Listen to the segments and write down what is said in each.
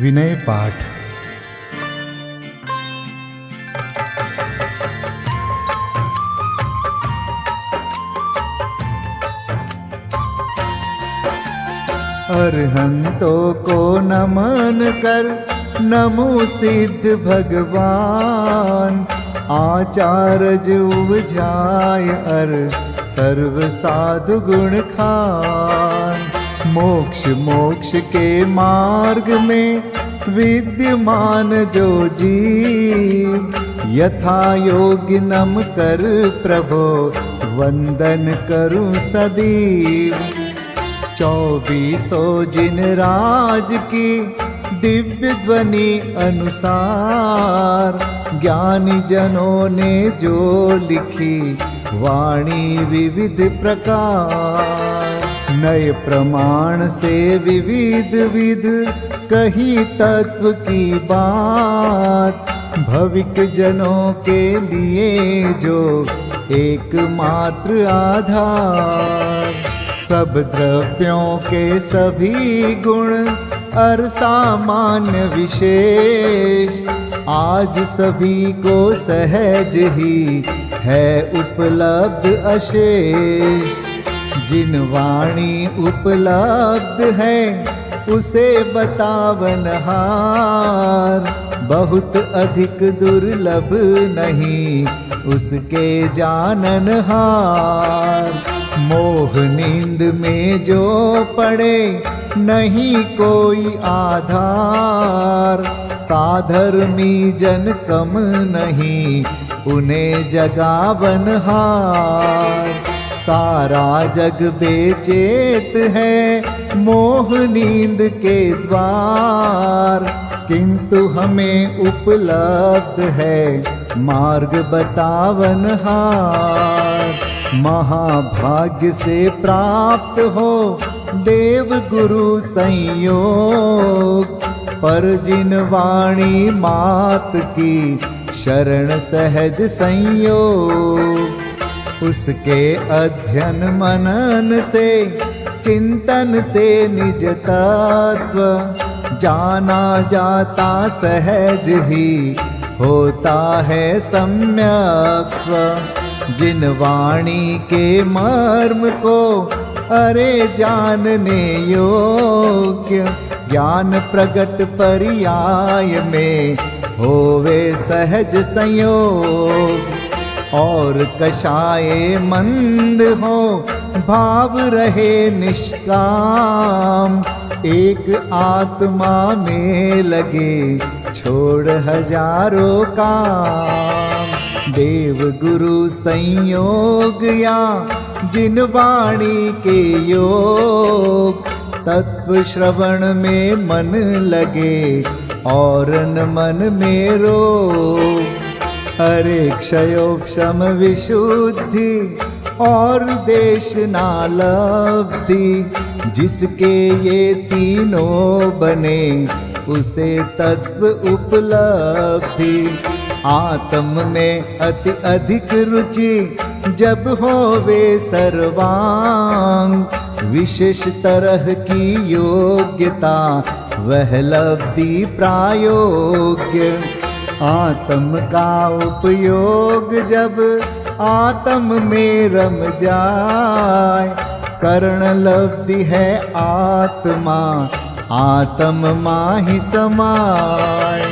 विनय पाठ। अरहंतों को नमन कर नमो सिद्ध भगवान। आचार्य उपजाय अर सर्व साधु गुण खान। मोक्ष मोक्ष के मार्ग में विद्यमान जो जीव, यथा योग्य नम कर प्रभो वंदन करूं सदैव। 24 जिन राज की दिव्य ध्वनि अनुसार, ज्ञानी जनों ने जो लिखी वाणी विविध प्रकार। नए प्रमाण से विविध विध कही तत्व की बात, भविक जनों के लिए जो एकमात्र आधार। सब द्रव्यों के सभी गुण और सामान्य विशेष, आज सभी को सहज ही है उपलब्ध अशेष। जिन वाणी उपलब्ध है उसे बतावन हार, बहुत अधिक दुर्लभ नहीं उसके जानन हार। मोह नींद में जो पड़े नहीं कोई आधार, साधर्मी जन कम नहीं उन्हें जगावन हार। सारा जग बेचैत है मोह नींद के द्वार, किंतु हमें उपलब्ध है मार्ग बतावन हार। महाभाग्य से प्राप्त हो देव गुरु संयोग, पर जिन वाणी मात की शरण सहज संयोग। उसके अध्ययन मनन से चिंतन से निज तत्व, जाना जाता सहज ही होता है सम्यक्त्व। जिन वाणी के मर्म को अरे जानने योग्य, ज्ञान प्रगट पर्याय में होवे सहज संयोग। और कषाये मंद हो भाव रहे निष्काम, एक आत्मा में लगे छोड़ हजारों काम। देव गुरु संयोग या जिन वाणी के योग, तत्व श्रवण में मन लगे और न मन में रोग। हरे क्षयोक्षम विशुद्धि और देशना लब्धि, जिसके ये तीनों बने उसे तत्व उपलब्धि। आत्म में अति अधिक रुचि जब होवे सर्वांग, विशेष तरह की योग्यता वह लब्धि प्रायोग्य। आत्म का उपयोग जब आत्म में रम जाए, कर्ण लब्धि है आत्मा आत्म माहि समाय।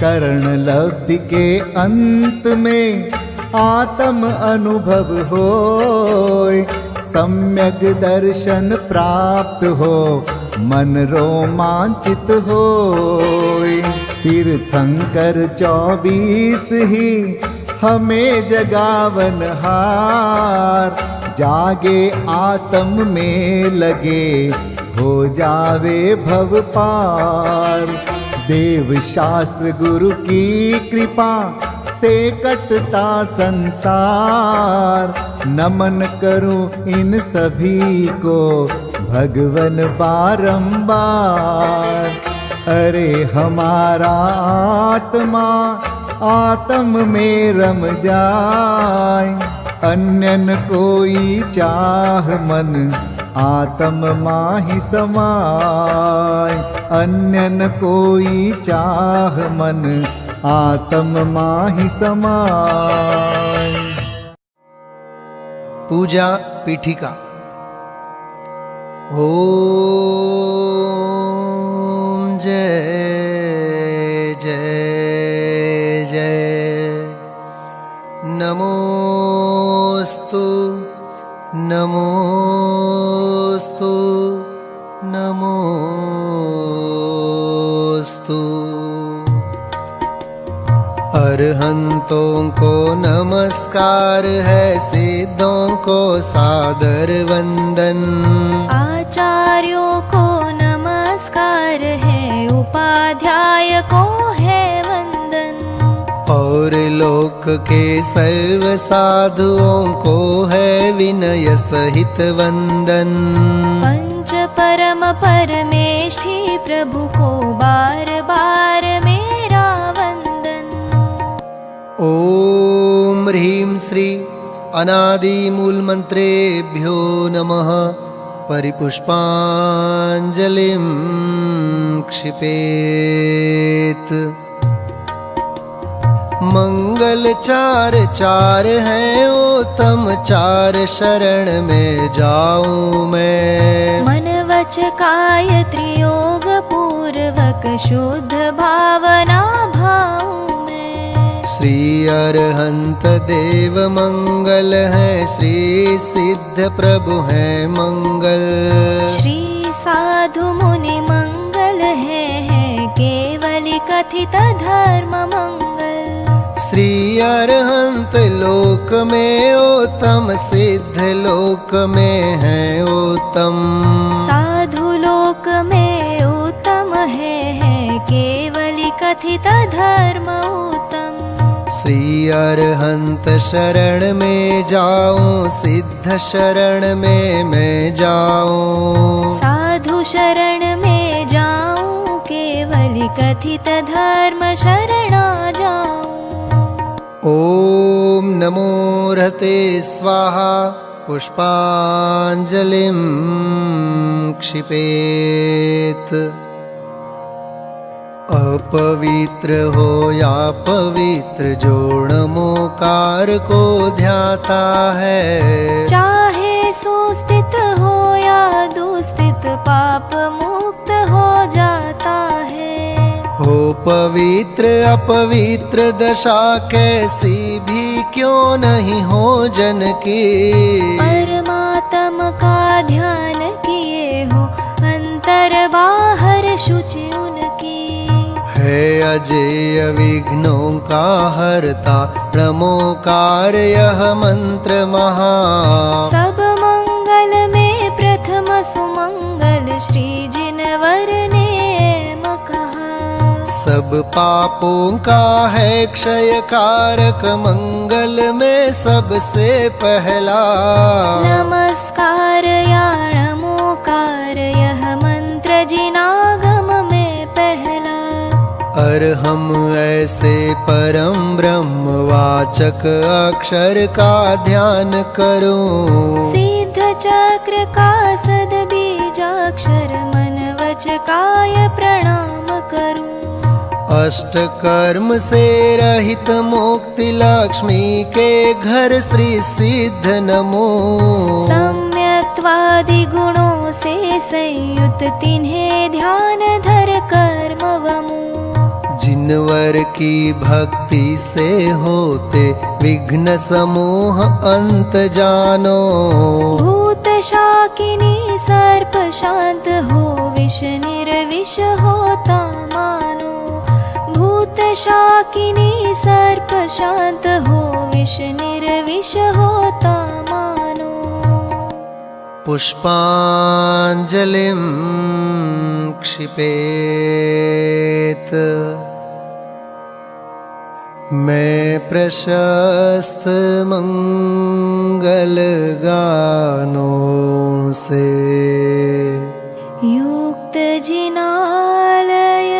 कर्ण लब्धि के अंत में आत्म अनुभव होय, सम्यक दर्शन प्राप्त हो मन रोमांचित होय। तीर्थंकर 24 ही हमें जगावन हार, जागे आत्म में लगे हो जावे भव पार। देव शास्त्र गुरु की कृपा से कटता संसार, नमन करूं इन सभी को भगवन बारंबार। अरे हमारा आत्मा आत्म में रम जाए, अन्य न कोई चाह मन आत्म माहि समाय। अन्य न कोई चाह मन, आत्म माहि समाय। पूजा पीठिका। ओम जय जय जय। नमोस्तु नमोस्तु नमोस्तु। अरहंतों को नमस्कार है, सिद्धों को सादर वंदन। आचार्यों को नमस्कार है, उपाध्याय को है वंदन। और लोक के सर्व साधुओं को है विनय सहित वंदन। पंच परम परमेष्ठी प्रभु को बार बार मेरा वंदन। ओम ह्रीं श्री अनादि मूल मंत्रेभ्यो नमः। परिपुष्पांजलिं क्षिपेत। मंगल चार चार हैं उत्तम, चार शरण में जाऊं मैं। मन वच काय त्रियोग पूर्वक शुद्ध भावना भाऊं मैं। श्री अरहंत देव मंगल है, श्री सिद्ध प्रभु है मंगल। श्री साधु मुनि मंगल है केवली कथित धर्म मंगल। श्री अरहंत लोक में उत्तम, सिद्ध लोक में है उत्तम। साधु लोक में उत्तम है केवली कथित धर्म उत्तम। श्री अरहंत शरण में जाऊं, सिद्ध शरण में मैं जाऊं। साधु शरण में जाऊं, केवली कथित धर्म शरणा जाऊं। ओम नमो रहते स्वाहा। पुष्पांजलिं क्षिपेत। अपवित्र हो या पवित्र, जो नमोकार को ध्याता है। चाहे सुस्थित हो या दुस्थित, पाप मुक्त हो जाता है। हो पवित्र अपवित्र दशा कैसी भी क्यों नहीं हो जन की। परमात्मा का ध्यान किए हो, अंतर बाहर शुचि उनकी। है अजेय विघ्नों का हरता, नमोकार यह मंत्र महा। सब मंगल में प्रथम सुमंगल, श्री जिनवर ने कहा। सब पापों का है क्षय कारक, मंगल में सबसे पहला। नमस्कार या नमोकार यह मंत्र जिनागम में पहला। और हम ऐसे परम ब्रह्म वाचक अक्षर का ध्यान करूं। सिद्ध चक्र का सद बीजाक्षर, मन वच काय प्रणाम करूं। अष्ट कर्म से रहित मुक्ति लक्ष्मी के घर, श्री सिद्ध नमो। सम्यक्त्वादि गुणों से संयुत, तिन्हें ध्यान धर कर्म वमु। जिनवर की भक्ति से होते विघ्न समूह अंत जानो। भूत शाकिनी सर्प शांत हो, विष निर्विष होता मानो। भूत शाकिनी सर्प शांत हो, विष निर्विष होता मानो। पुष्पांजलिं क्षिपेत। मैं प्रशस्त मंगल गानों से युक्त जिनालय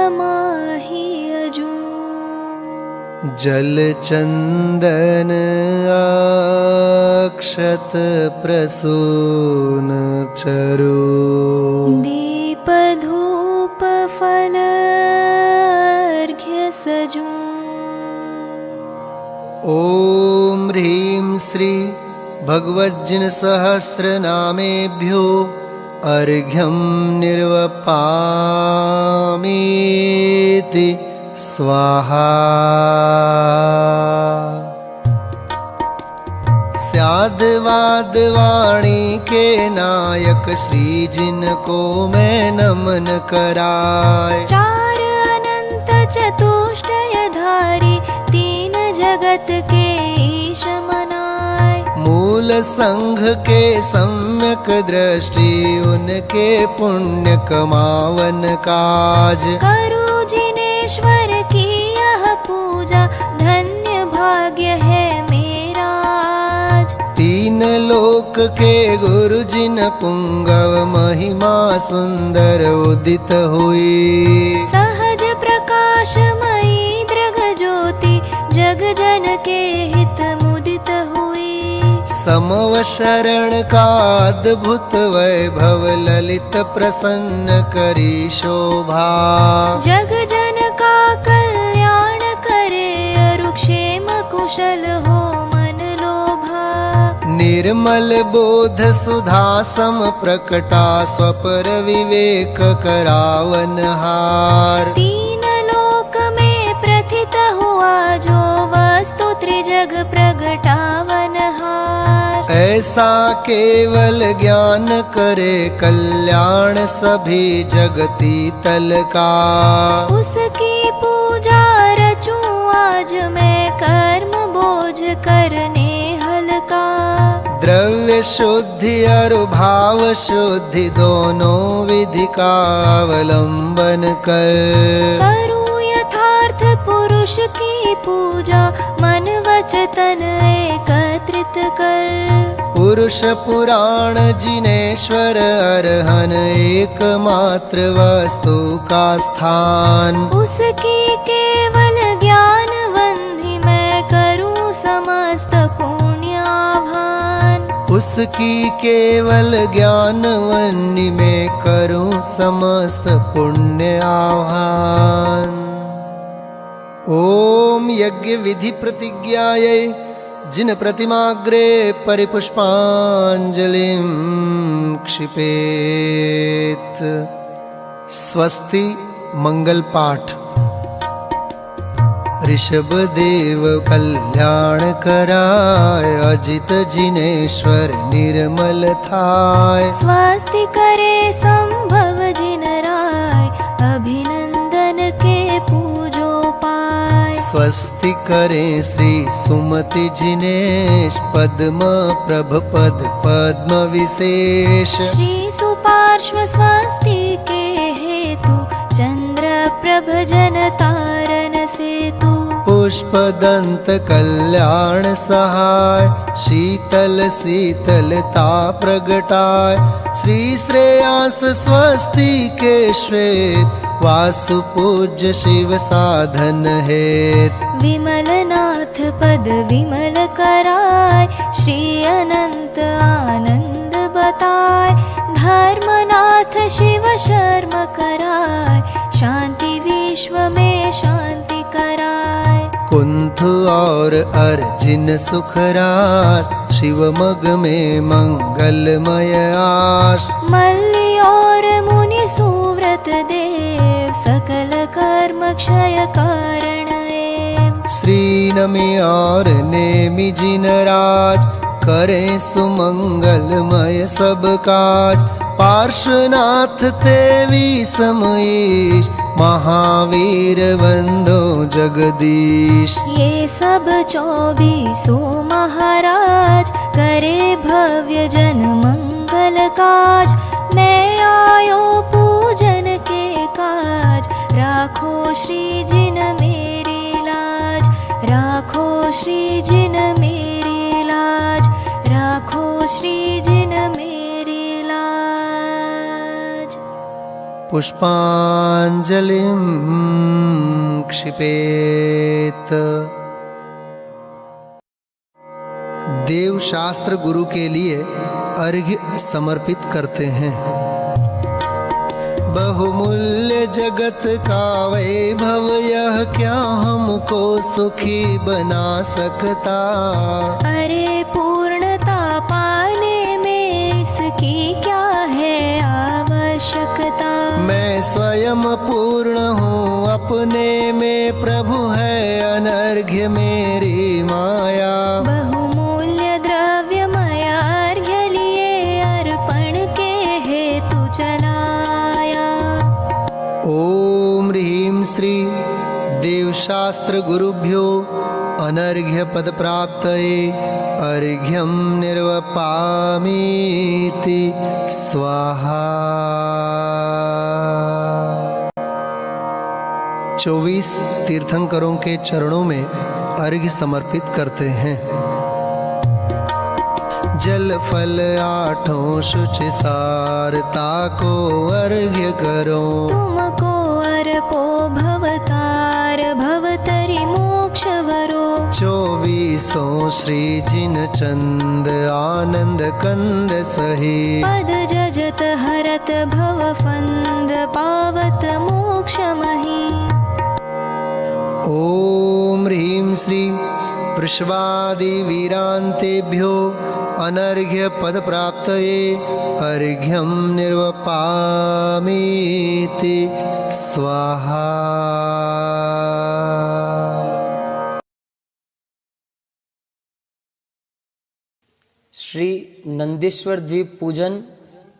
माहि अजूं। जल चंदन अक्षत प्रसून चरु दीप धूप फल अर्घ्य सजूं। ओम ह्रीं श्री भगवज्जिन सहस्रनामेभ्यो अर्घ्यं निर्वपामीति स्वाहा। स्याद्वाद वाणी के नायक श्री जिनको मैं नमन कराय। चार अनंत चतुष्टयधारी तीन जगत के ईश मनाय। मूल संघ के सम्यक दृष्टि उनके पुण्य कमावन काज। करु जिनेश्वर की यह पूजा धन्य भाग्य है मेरा आज। तीन लोक के गुरु जिन पुंगव महिमा सुंदर उदित हुई। सहज प्रकाशमयी दृग ज्योति जग जन के हित मुदित हुई। समव शरण का अद्भुत वैभव ललित प्रसन्न करी शोभा। जग जन का कल्याण करे अरुक्षेम कुशल हो मन लोभा। निर्मल बोध सुधा सम प्रकटा स्वपर विवेक करावन हार। तीन लोक में प्रथित हुआ जो वस्तु त्रिजग प्रगटावन हार। ऐसा केवल ज्ञान करे कल्याण सभी जगती तल का। उसकी पूजा रचूं आज मैं कर्म बोझ करने हल्का। द्रव्य शुद्धि और भाव शुद्धि दोनों विधि का अवलंबन कर। करूं यथार्थ पुरुष की पूजा मन वचन एकत्रित कर। पुरुष पुराण जिनेश्वर अरहन एकमात्र वस्तु का स्थान। उसकी केवल ज्ञान वंदि मैं करूं समस्त पुण्याभान। उसकी केवल ज्ञान वन्नी में करूं समस्त पुण्य आह्वान। ओम यज्ञ विधि प्रतिज्ञायै जिन प्रतिमाग्रे परिपुष्पांजलिं क्षिपेत। स्वस्ति मंगल पाठ। ऋषभ देव कल्याण कराय अजित जिनेश्वर निर्मल थाय। स्वस्ति करे संभव जिन राय अभिनंदन के पूजो पाय। स्वस्ति करें श्री सुमति जिनेश पद्म प्रभ पद पद्म विशेष। श्री सुपार्श्व स्वस्ति के हेतु चंद्र प्रभ जन तारन सेतु। पुष्प दंत कल्याण सहाय शीतल शीतलता प्रगटाय। श्री श्रेयांस स्वस्ति के श्वेत वासु पूज्य शिव साधन हेत। विमल नाथ पद विमल कराय श्री अनंत आनंद बताय। धर्मनाथ शिव शर्म कराय शांति विश्व में शांति कराय। कुंथ और अर्जिन सुखरास शिव मग में मंगलमय आश। मल्ली और मुनि सुव्रत देव सकल कर्म क्षय कारण एव। श्री नमी और नेमि जिन राज करें सुमंगलमय सब काज। पार्श्वनाथ तेवी समईश महावीर वंदो जगदीश। ये सब 24 महाराज करे भव्य जन मंगल काज। मैं आयो पूजन के काज राखो श्री जिन मेरी लाज। राखो श्री जिन मेरी लाज। राखो श्री जिन मेरी लाज। पुष्पांजलिं क्षिपेत। देव शास्त्र गुरु के लिए अर्घ्य समर्पित करते हैं। बहुमूल्य जगत का वैभव यह क्या हमको सुखी बना सकता। अरे पूर्णता पाने में इसकी क्या है आवश्यकता। मैं स्वयं पूर्ण हूँ अपने में, प्रभु है अनर्घ्य मेरी माया। बहुमूल्य द्रव्य माया अर्घ्य लिए अर्पण के हेतु चलाया। ओम ह्रीं श्री देवशास्त्र गुरुभ्यो अनर्घ्य पद प्राप्तये अर्घ्यं निर्वपामीति स्वाहा। 24 तीर्थंकरों के चरणों में अर्घ्य समर्पित करते हैं। जल फल आठों शुच सारता को अर्घ्य करो। तुमको अर्पो भवतार भवतरि मोक्ष वरो। 24 श्री जिन चंद आनंद कंद सही। पद जजत हरत भव फंद पावत मोक्ष मही। ओम ह्रीं श्री वृषभादि वीरांतेभ्यो अनर्घ्य पद प्राप्तये अर्घ्यं निर्वपामीति स्वाहा। श्री नंदीश्वर द्वीप पूजन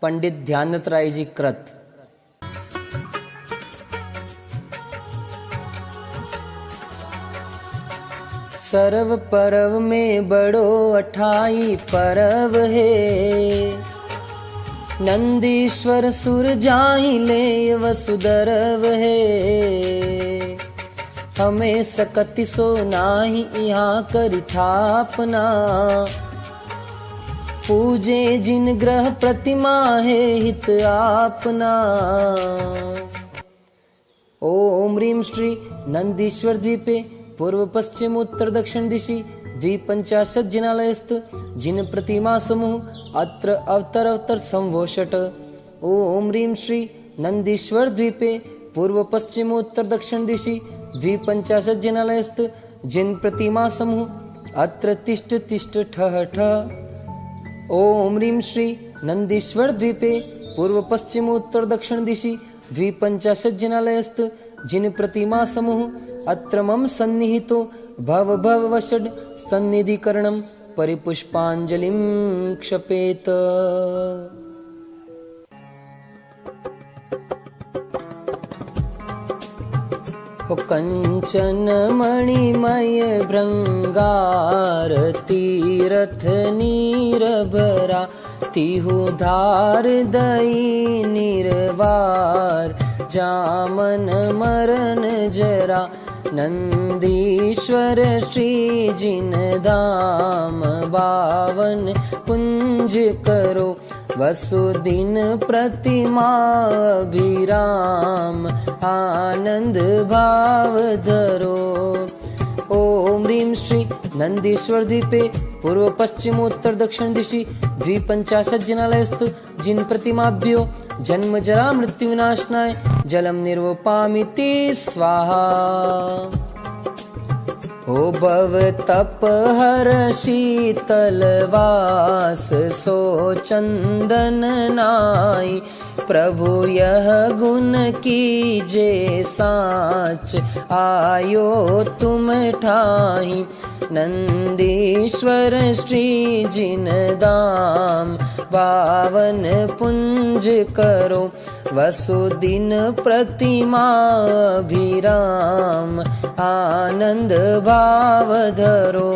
पंडित ध्यानत राय जी कृत। सर्व परव में बड़ो अठाई परव है। नंदीश्वर सुर जाहि ले वसुदरव है। हमें सकति सो नाही यहाँ करि थापना। पूजे जिन ग्रह प्रतिमा है हित आपना। ओम ह्रीं श्री नंदीश्वर द्वीपे पूर्व पश्चिम उत्तर दक्षिण दिशि 250 जिनालयस्थ जिन प्रतिमा समूह अत्र अवतर संवोषट। ओम ह्रीं श्री नंदीश्वर द्वीपे पूर्व पश्चिम उत्तर दक्षिण दिशि 250 जिनालयस्थ जिन प्रतिमा समूह अत्र तिष्ठ तिष्ठ ठः ठः। ओम ह्रीं श्री नंदीश्वर द्वीपे पूर्व पश्चिम उत्तर दक्षिण दिशि 250 जिनालयस्थ जिन प्रतिमा समूह अत्र मम सन्निहितो भव भव वषड् सन्निधिकरणं परिपुष्पांजलिं क्षपेत। कंचन मणिमय भृंगार तीरथ नीरभरा। तिहु धार दई निर्वार जामन मरण जरा। नंदीश्वर श्री जिन धाम बावन कुंज करो। वसुदिन प्रतिमा अभिराम आनंद भाव धरो। ओम ह्रीं श्री नंदीश्वर द्वीपे पूर्व पश्चिम उत्तर दक्षिण दिशि 250 जिनालयस्थ जिन प्रतिमाभ्यो जन्म जरा मृत्यु विनाशनाय जलम निर्वपामीति स्वाहा। ओ भव तप हर शीतल वास सो चंदन नाई। प्रभु यह गुण कीजे साच आयो तुम ठाई। नंदीश्वर श्री जिन दाम बावन पुंज करो। वसुदिन प्रतिमा अभिराम आनंद भाव धरो।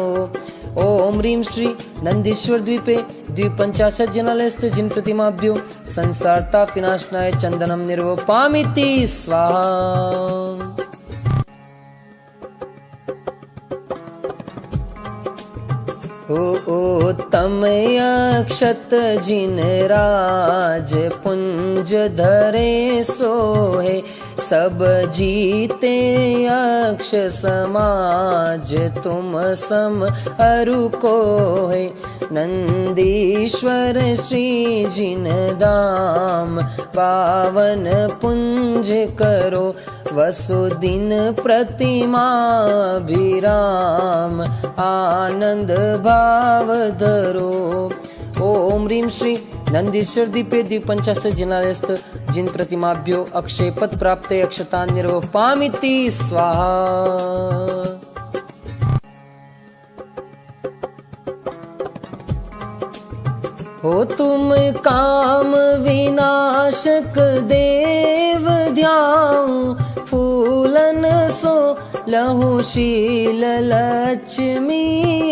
ओम ह्रीं श्री नंदीश्वर द्वीपे 250 जिनालयस्थ जिन प्रतिमाभ्यो संसार ताप विनाशनाय चंदनम निर्वपामीति स्वाहा। ओ तमय अक्षत जिन राज पुंज धरे सोहे। सब जीते अक्ष समाज तुम सम अरु को है। नंदीश्वर श्री जिन धाम पावन पुंज करो, वसुदिन प्रतिमा विराम आनंद भाव धरो। ओम ह्रीं श्री नंदीश्वर दीपे द्विपंचाशत् जिनालयस्थ जिन प्रतिमाभ्यो अक्षय पद प्राप्त अक्षतान् निर्वपामिति स्वाहा। हो तुम काम विनाशक देव ध्याऊं, फूलन सो लहु शील लक्ष्मी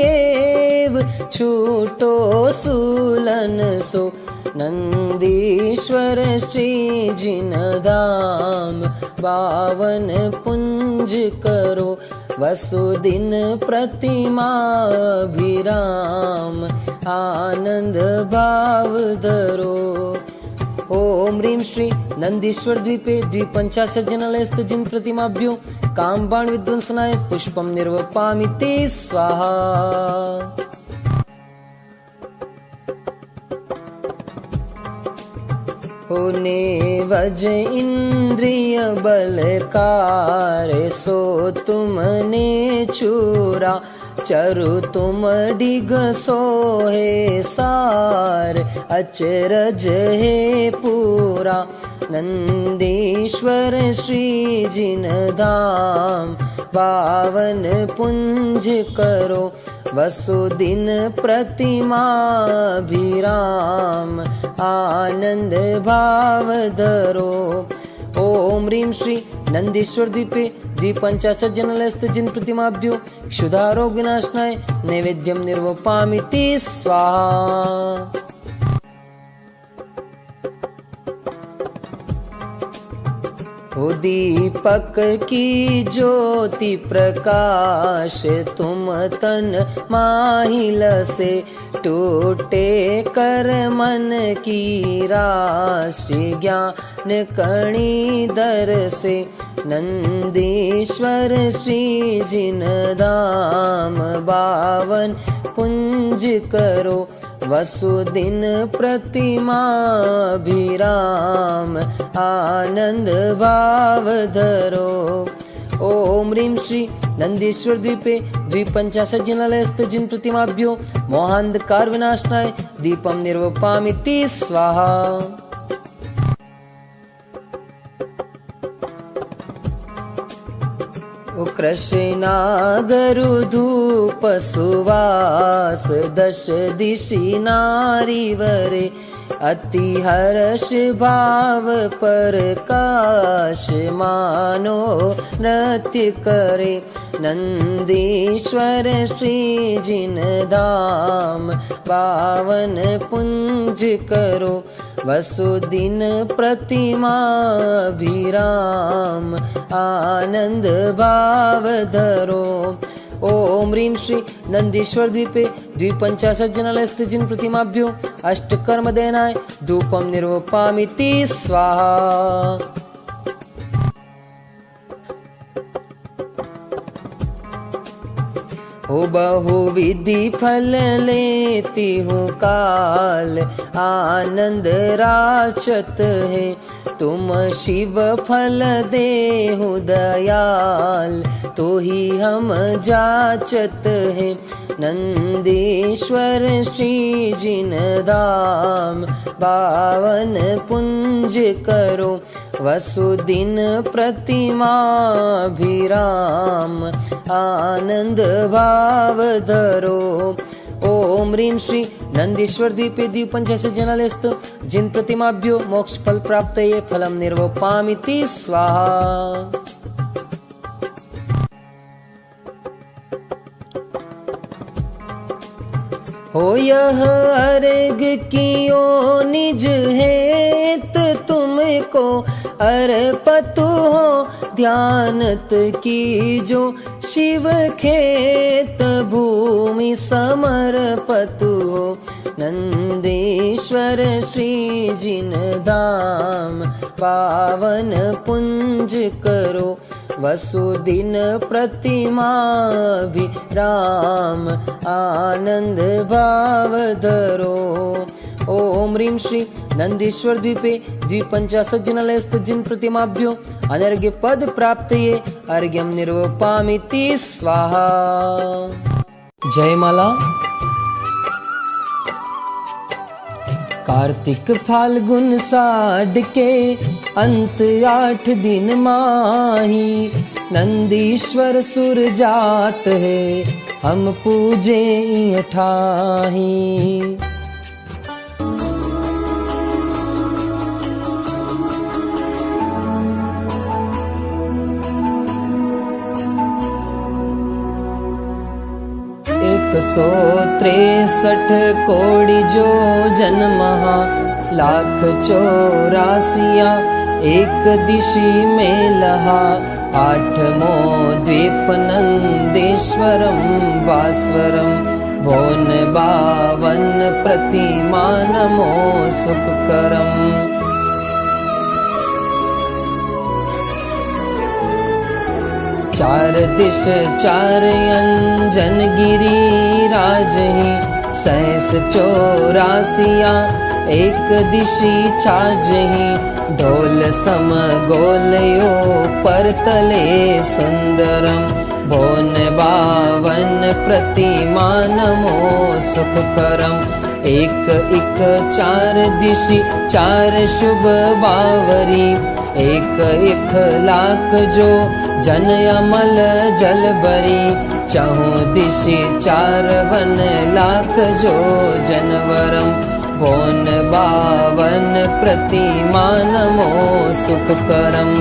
एव, छूटो सूलन सो नंदीश्वर श्री जिन धाम पावन पुंज करो, वसुदिन प्रतिमा विराम आनंद भाव धरो। ओम ह्रीं श्री नंदीश्वर द्वीपे द्विपंचाशत् जिनालयस्थ जिन प्रतिमाभ्यो कामबाण विध्वंसनाय पुष्पम निर्वपामिति स्वाहा। होने वज इंद्रिय बलकार सो तुमने चूरा, चरु तुम डिग सोहे सार अचरज है पूरा। नंदीश्वर श्री जिन धाम पावन पुंज करो, वसुदिन प्रतिमा विराम आनंद भाव धरो। ओम ह्रीं श्री नंदीश्वर द्वीपे द्विपंचाशत् जिनालयस्थ जिन प्रतिमाभ्यो क्षुधारोग विनाशनाय नैवेद्यम निर्वपामिति स्वाहा। हो दीपक की ज्योति प्रकाश तुम तन माहिल से, टूटे कर मन की राशि ज्ञान कणी दर से। नंदीश्वर श्री जिन धाम बावन पुंज करो, वसुदिन प्रतिमा विराम आनंद भाव धरो। ओम ह्रीं श्री नंदीश्वर द्वीपे द्विपंचाशत् जिनालयस्थ जिन प्रतिमाभ्यो मोहांधकार विनाशनाय दीपम निर्वपामिति स्वाहा। कृष्णागरु धूप सुवास दश दिशि नारीवरे, अति हर्ष भाव प्रकाश मानो नृत्य करे। नंदीश्वर श्री जिन धाम पावन पुंज करो, वसुदिन प्रतिमा विराम आनंद भाव धरो। ओम ह्रीं श्री नंदीश्वर द्वीपे द्विपंचाशत् जिनालयस्थ जिन प्रतिमाभ्यो अष्टकर्म देनाय धूपम निर्वपामिति स्वाहा। हो बहुविधि फल लेती हूँ काल, आनंद राचत है तुम शिव फल देहु दयाल, तो ही हम जाचत है। नंदीश्वर श्री जिन धाम पावन पुंज करो, वसुदिन प्रतिमा विराम आनंद भाव धरो। ओम ह्रीं श्री नंदीश्वर द्वीपे द्विपंचाशत् जिनालयस्थ जिन प्रतिमाभ्यो मोक्ष फल प्राप्तये फलम निर्वपामिति स्वाहा। हो यह अर्घ कियो निज हेत तुमको, अर्पतु हो ध्यानत कीजो शिव खेत भूमि समर्पतु हो नंदीश्वर श्री जिन धाम पावन पुंज करो वसुदिन प्रतिमा भी राम आनंद भाव धरो। ओम ह्रीं श्री नंदीश्वर द्वीपे द्विपंचाशत् जनालयस्थ जिन प्रतिमाभ्यो अनर्घ्य पद प्राप्तये अर्घ्यं निर्वपामिति स्वाहा। जयमाला। कार्तिक फाल्गुन साढ़ के अंत 8 दिन माही नंदीश्वर सुर जात है हम पूजे ठाही। एक 163 कोटि जो जन्महा लाख 84 एक दिशि में लहा 8मो द्वीप नंदेश्वरम भास्वरम भोन 52 प्रतिमा नमो सुखकरम। चार दिश 4 अंजन गिरी राजही 84 एक दिशि छाजही ढोल सम गोलयो पर तले सुंदरम भोन 52 प्रतिमा नमो सुखकरम। एक 4 दिशि 4 शुभ बावरी एक लाख जो जन अमल जल बरी 4 दिशि 4 लाख जो जनवरम भोन 52 प्रतिमा नमो सुखकरम।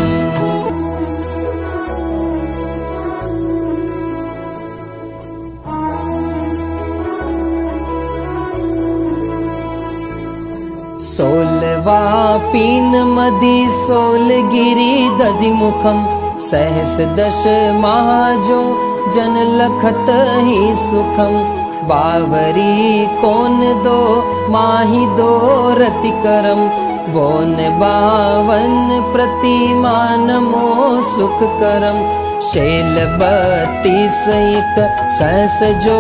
सोलवा पीन मदि सोलगिरी दधिमुखम सहस 10 महाजो जन लखत ही सुखम बावरी कोन दो माही दो रतिकरम भोन 52 प्रतिमा नमो सुखकरम। शैल 32 एक सहस जो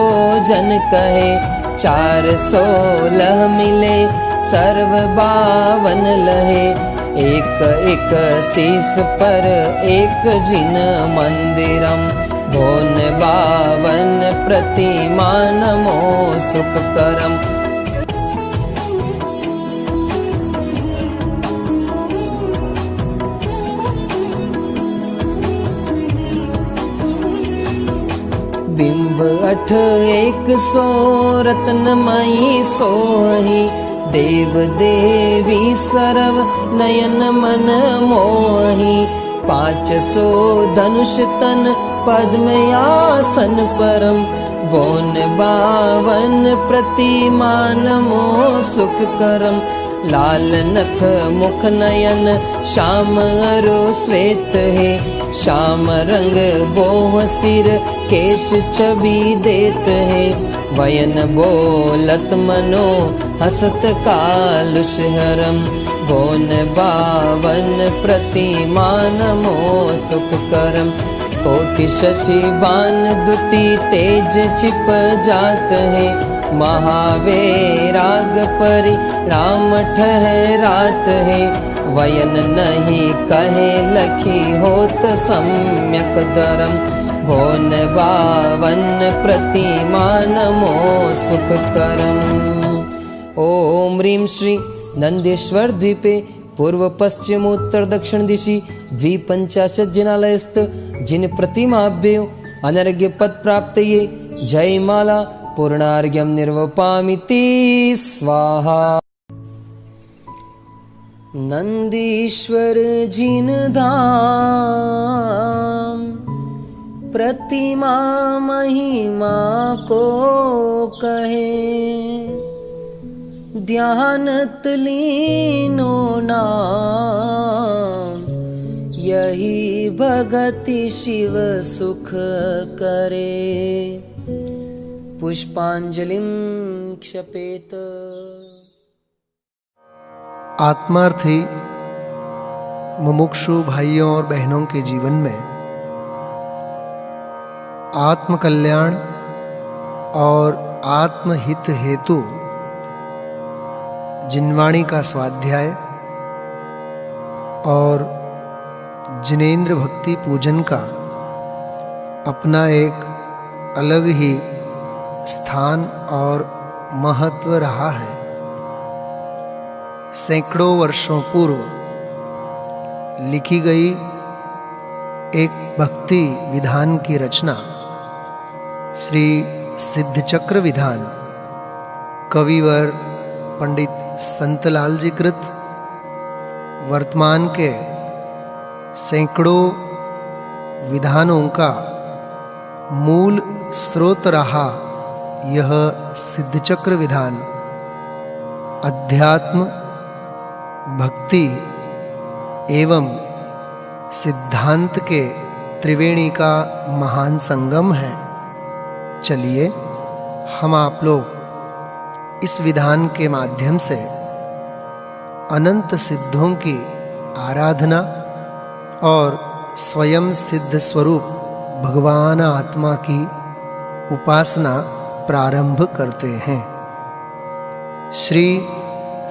जन कहे 416 मिले सर्व 52 लहे एक शीस पर एक जिन मंदिरम भोन 52 प्रतिमा नमो सुखकरम। बिंब 8 100 रत्नमयी सोही देव देवी सरव नयन मन मोही 500 धनुष तन पद्मयासन परम भोन 52 प्रतिमा नमो सुखकरम। लाल नख मुख नयन श्याम अरो श्वेत है श्याम रंग बोह सिर केश छवि देत है वयन बोलत मनो हसत कालुष हरम भोन 52 प्रतिमा नमो सुखकरम। कोटि शशि बान दुति तेज छिप जात है महावैराग परि राम ठहरात है वयन नहीं कहे लखी होत सम्यक धरम भोन 52 प्रतिमा नमो सुखकरम। ओम ह्रीं श्री नंदेश्वर द्वीपे पूर्व पश्चिम उत्तर दक्षिण दिशि 250 जिनालयस्थ जिन प्रतिमाभ्यो अनर्घ्य पद प्राप्तये जयमाला पूर्णार्घ्यं निर्वपामिति स्वाहा। नंदीश्वर जिन धाम प्रतिमा महिमा को कहे ध्यानत लीनो नाम यही भगति शिव सुख करे। पुष्पांजलिं क्षपेत। आत्मार्थी मुमुक्षु भाइयों और बहनों के जीवन में आत्मकल्याण और आत्महित हेतु जिनवाणी का स्वाध्याय और जिनेंद्र भक्ति पूजन का अपना एक अलग ही स्थान और महत्व रहा है। सैकड़ों वर्षों पूर्व लिखी गई एक भक्ति विधान की रचना श्री सिद्धचक्र विधान कविवर पंडित संतलाल जी कृत वर्तमान के सैकड़ों विधानों का मूल स्रोत रहा यह सिद्धचक्र विधान अध्यात्म, भक्ति एवं सिद्धांत के त्रिवेणी का महान संगम है। चलिए हम आप लोग इस विधान के माध्यम से अनंत सिद्धों की आराधना और स्वयं सिद्ध स्वरूप भगवान आत्मा की उपासना प्रारंभ करते हैं। श्री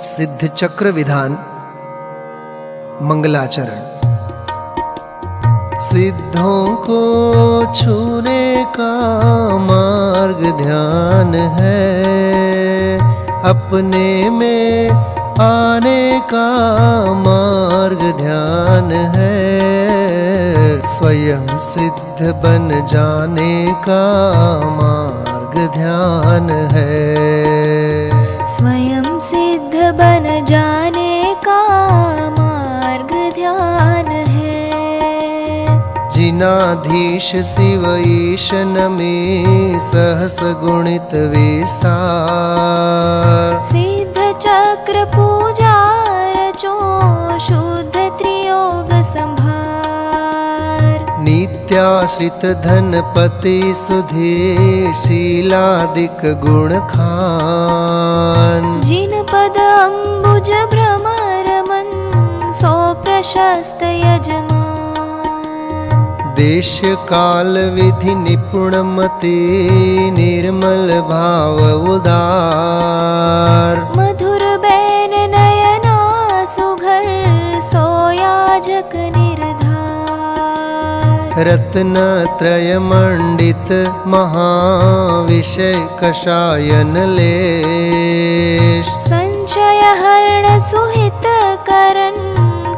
सिद्धचक्र विधान मंगलाचरण। सिद्धों को छूने का मार्ग ध्यान है, अपने में आने का मार्ग ध्यान है, स्वयं सिद्ध बन जाने का मार्ग ध्यान है, स्वयं सिद्ध बन जाने का मार्ग ध्यान है। जिनाधीश शिव ईशन में सहस गुणित विस्तार, सिद्ध चक्र पूजा रचो शुद्ध त्रियोग संभार, नित्याश्रित धनपति सुधीर शीलादिक गुण खान, जिन पद अम्बुज भ्रमर मन सो प्रशस्त यजमान, देश काल विधि निपुण मति निर्मल भाव उदार, मधुर बैन नयना सुघर सोयाजक निर्धार, रत्न त्रय मंडित महाविषय कषायन लेश, संचय हरण सुहित करन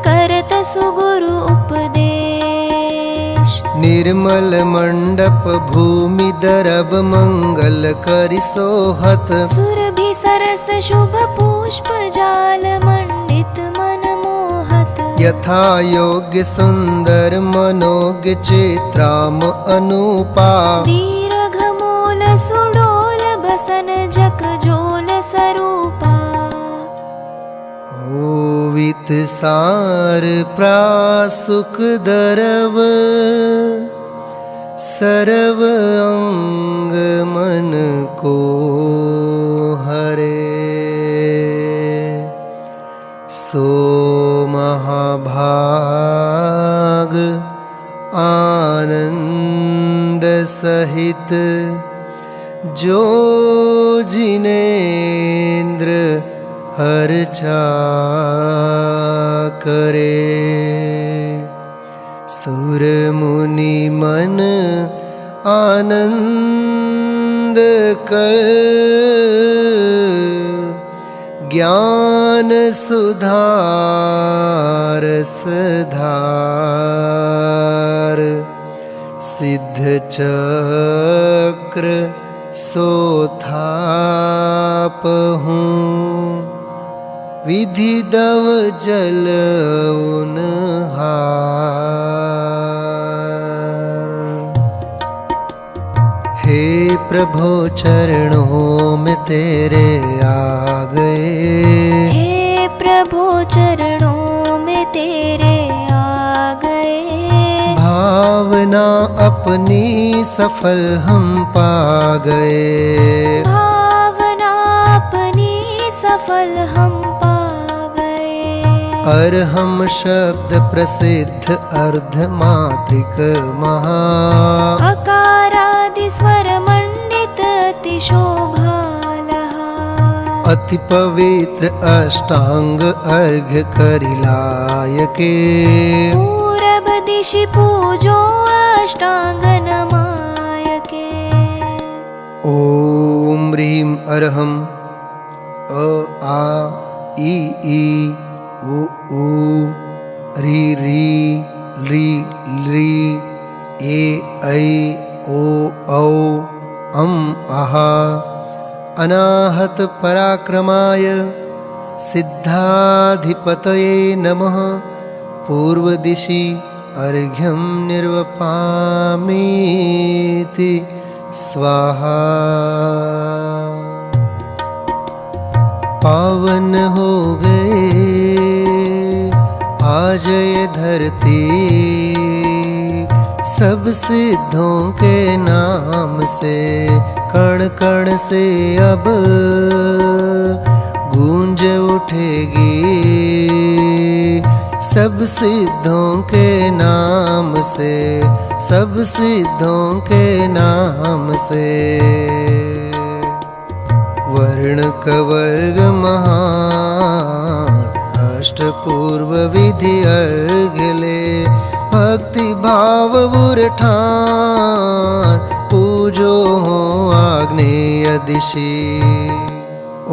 करत सुगुरु उपदेश, निर्मल मंडप भूमि दरब मंगल करि सोहत, सुरभि सरस शुभ पुष्प जाल मंडित मन मोहत, यथा योग्य सुंदर मनोज्ञ चित्राम अनुपा, दीर्घ मूल सुडोल बसन जक जोल स्वरूपा, ओवित सार प्रासुक दरव सर्व अंग मन को हरे, सो महाभाग आनंद सहित जो जिनेंद्र अर्चा करे, सुर मुनि मन आनंद कर, ज्ञान सुधार सधार, सिद्ध चक्र सोथाप हूँ, विधि दव जल उनहार। हे प्रभु चरणों में तेरे आ गए, हे प्रभु चरणों में तेरे आ गए, अपनी सफल हम पा गए। भावना अपनी सफल हम पा गए। अर्हम शब्द प्रसिद्ध अर्धमात्रिक महा। अकारादि स्वर मंडित अति शोभालहा। अति पवित्र अष्टांग अर्घ्य करिलायके। पूरब दिशि पूजो अष्टांग नमायके। ओम ह्रीं अर्हं अ आ इ ई उ ऊ री री ली ली ए ऐ ओ औ अम आहा। अनाहत पराक्रमाय सिद्धाधिपतये नमः। पूर्व दिशि अर्घ्यं निर्वपामीति स्वाहा। पावन हो गए आज ये धरती सब सिद्धों के नाम से। कण कण से अब गूंज उठेगी सब सिद्धों के नाम से। सब सिद्धों के नाम से। वर्ण कवर्ग महान अष्टपूर्व विधि अर्घ्य ले। भक्ति भाव उरठान पूजो हो आग्नेय दिशि।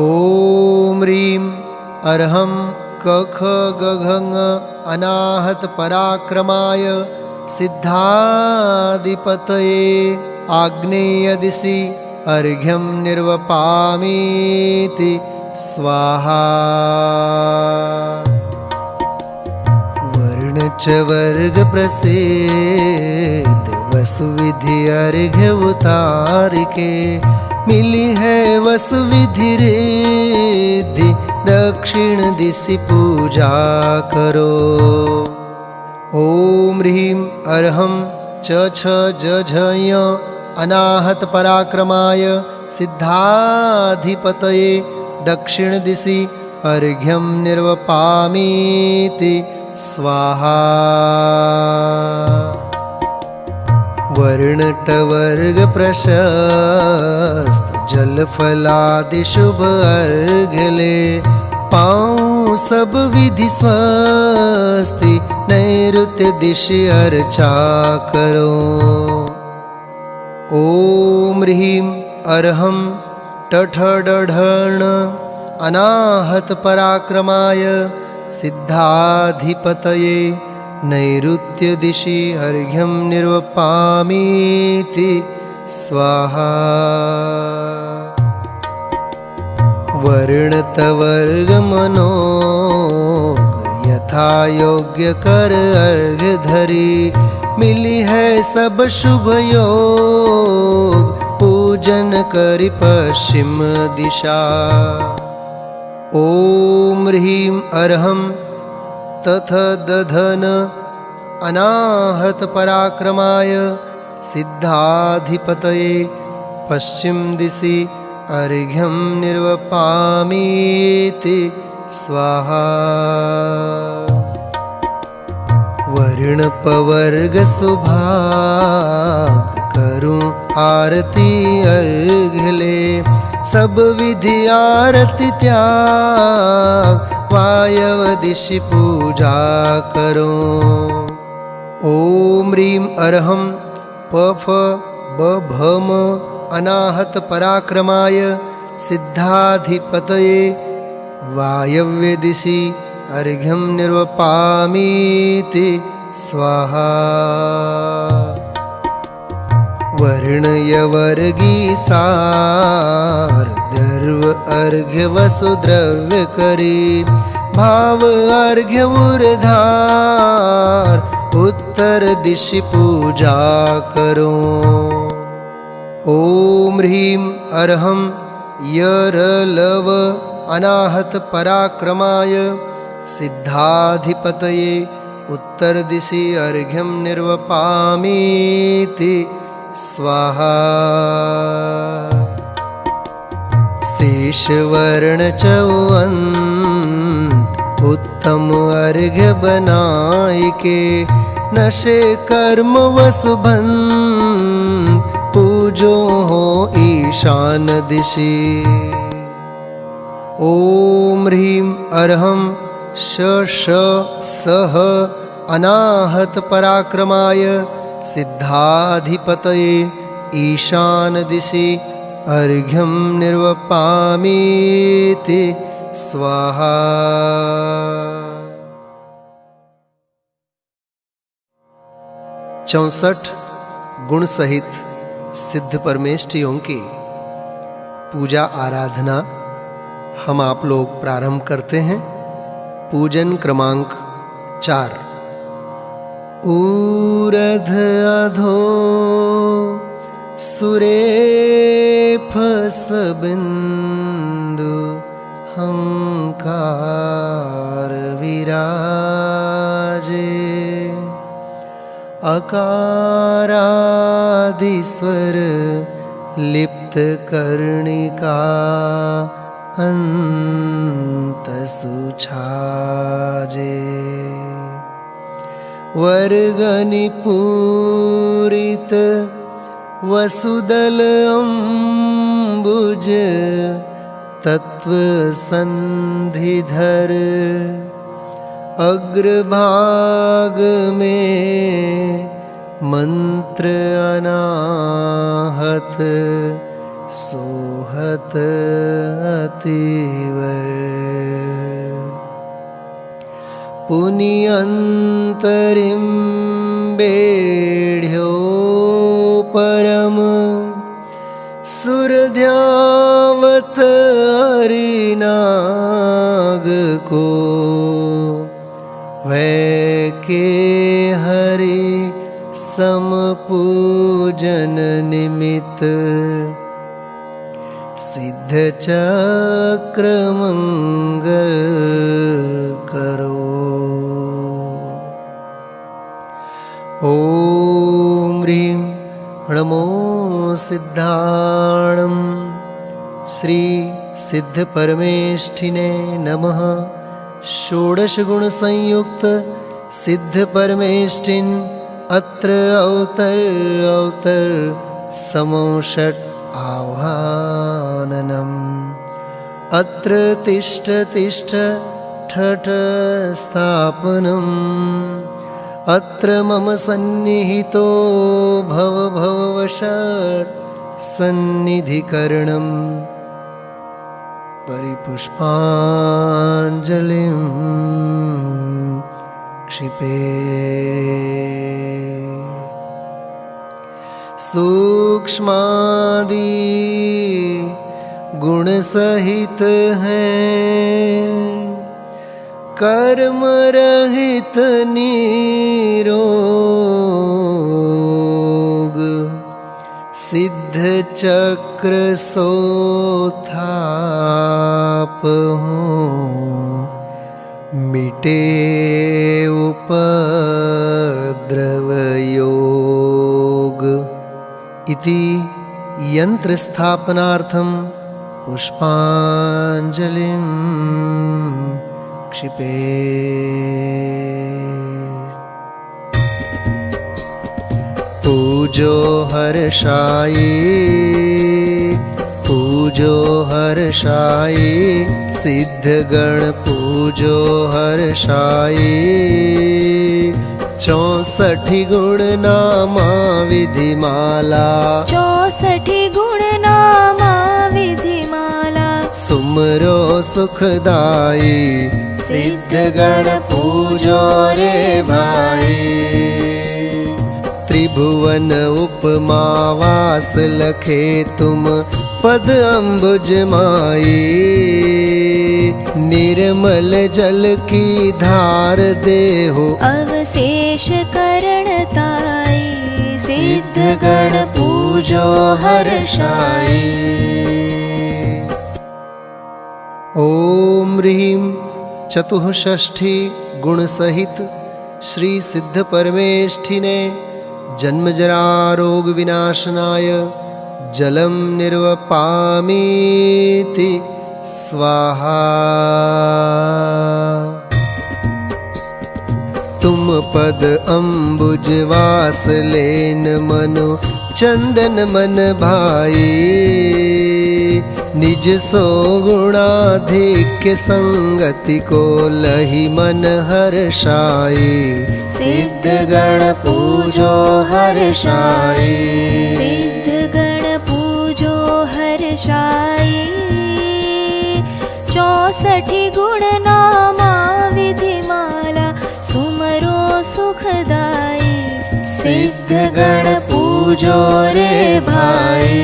ओम ह्रीं अर्हं कख गघङ अनाहत पराक्रमाय सिद्धाधिपतये आग्नेय दिशि अर्घ्यं निर्वपामीति स्वाहा। वर्ण च वर्ग प्रसिद्ध वसुविधि अर्घ्य उतार के। मिली है वसुविधि रिद्धि दक्षिण दिशि पूजा करो। ओम ह्रीं अर्हं च छ ज झ ञ अनाहत पराक्रमाय सिद्धाधिपतये दक्षिण दिशि अर्घ्यं निर्वपामीति स्वाहा। वर्णटवर्ग प्रशस्त जलफलादि शुभ अर्घ्य ले। पाऊँ सब विधि स्वस्ति नैऋत्य दिशि अर्चा करो। ओम ह्रीं अर्हं टठ डढण अनाहत पराक्रमाय सिद्धाधिपतये नैऋत्य दिशि अर्घ्यं निर्वपामीति स्वाहा। वर्णतवर्ग मनोग यथा योग्य कर अर्घ्य धरी। मिली है सब शुभ योग पूजन करि पश्चिम दिशा। ओम ह्रीं अर्हं तथ दधन अनाहत पराक्रमाय सिद्धाधिपतये पश्चिम दिशि अर्घ्यं निर्वपामीति स्वाहा। वर्णपवर्ग सुभाग करूं आरती अर्घ्य ले। सब विधि आरती त्याग वायव दिशि पूजा करो। ओम ह्रीं अर्हं पफ बभम अनाहत पराक्रमाय सिद्धाधिपतये वायव्य दिशि अर्घ्यं निर्वपामीति स्वाहा। वर्णयवर्गी सार दर्व अर्घ्य वसुद्रव्य करी। भाव अर्घ्य उर्धार उत्तर दिशि पूजा करो। ओम ह्रीं अर्हं यरलव अनाहत पराक्रमाय सिद्धाधिपतये उत्तर दिशि अर्घ्यं निर्वपामीति स्वाहा शेषवर्ण चौअंत उत्तम अर्घ्य बनाई के नशे कर्म वसुभन पूजो हो ईशान दिशि ओम ह्रीं अर्हं श सह अनाहत पराक्रमाय सिद्धाधिपतये ईशान दिशि अर्घ्यं निर्वपामीति स्वाहा। 64 गुण सहित सिद्ध परमेष्ठियों की पूजा आराधना हम आप लोग प्रारंभ करते हैं। पूजन क्रमांक 4। ऊर्ध अधो सुरेफ सबिंदु हंकार विराजे अकारादिस्वर लिप्त कर्णिका अंत सुछाजे वर्गनि पूरित वसुदल अम्बुज तत्व संधिधर अग्रभाग में मंत्र अनाहत सोहत अतिवर पुनियंतरिं बेढ़्यो परम सुरध्यावत हरिनाग को वै के हरि समपूजन निमित्त सिद्ध चक्र मंगल करो। ओम ह्रीं नमो सिद्धाणं श्री सिद्ध परमेष्ठिने नमः। षोडश गुण संयुक्त सिद्ध परमेष्ठिन अत्र अवतर समोषट आह्वाननम् अत्र तिष्ठ ठठ स्थापनम् अत्र मम सन्निहितो भववशट् सन्निधिकरणम् परिपुष्पाञ्जलिं क्षिपे सूक्ष्मादि गुण सहित हैं कर्म रहित निरोग सिद्ध चक्र सोथाप हो मिटे उपद्रव योग इति यंत्र स्थापनार्थम पुष्पांजलिं क्षिपे। पूजो हर्षाई सिद्ध गण पूजो हर्षाई 64 गुण नामा विधिमाला 64 गुण नामा विधिमाला सुमरो सुखदाई सिद्ध गण पूजो रे भाई त्रिभुवन उपमा वास लखे तुम पद अम्बुज माई निर्मल जल की धार देहो अवशेष करणताई सिद्ध गण पूजो हर्षाई। ओम ह्रीं चतुष्षष्ठी गुण सहित श्री सिद्ध परमेष्ठिने जन्मजरा रोग विनाशनाय जलम निर्वपामीति स्वाहा। तुम पद अम्बुज वास लेन मनो चंदन मन भाई, निज सो गुणाधिक्य संगति को लहि मन हर्षाई। सिद्ध गण पूजो हर्षाई, सिद्ध गण पूजो हर्षाई। 64 गुण नामा विधिमाला सुमरो सुखदाई। सिद्ध गण पूजो रे भाई।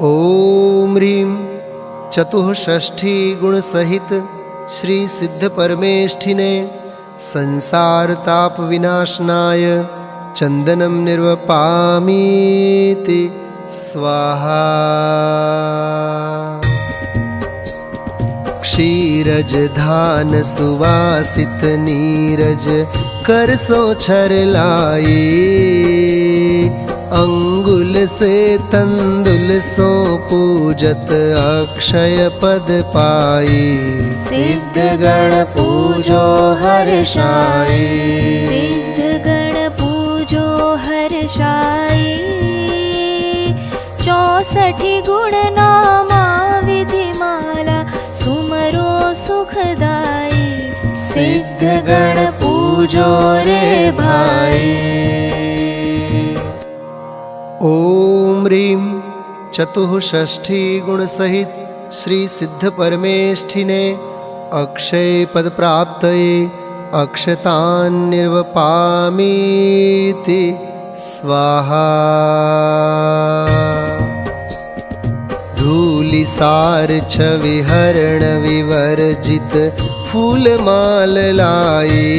ओम ह्रीं चतुष्षष्ठी गुण सहित श्री सिद्ध परमेष्ठिने संसार ताप विनाशनाय चंदनम निर्वपामीति स्वाहा। क्षीरज धान सुवासित नीरज कर सो छर लाई, अंगुल से तंदुल सो पूजत अक्षय पद पाई। सिद्ध गण पूजो हर्षाई, सिद्ध गण पूजो हर्षाई। 64 गुण नामा विधिमाला सुमरो सुखदाई। सिद्ध गण पूजो रे भाई। ओम ह्रीं चतुष्षष्ठी गुण सहित श्री सिद्ध परमेष्ठिने अक्षय पद प्राप्तये अक्षतान निर्वपामीति स्वाहा। धूलिसार छवि हरण विवर्जित फूल माल लाए,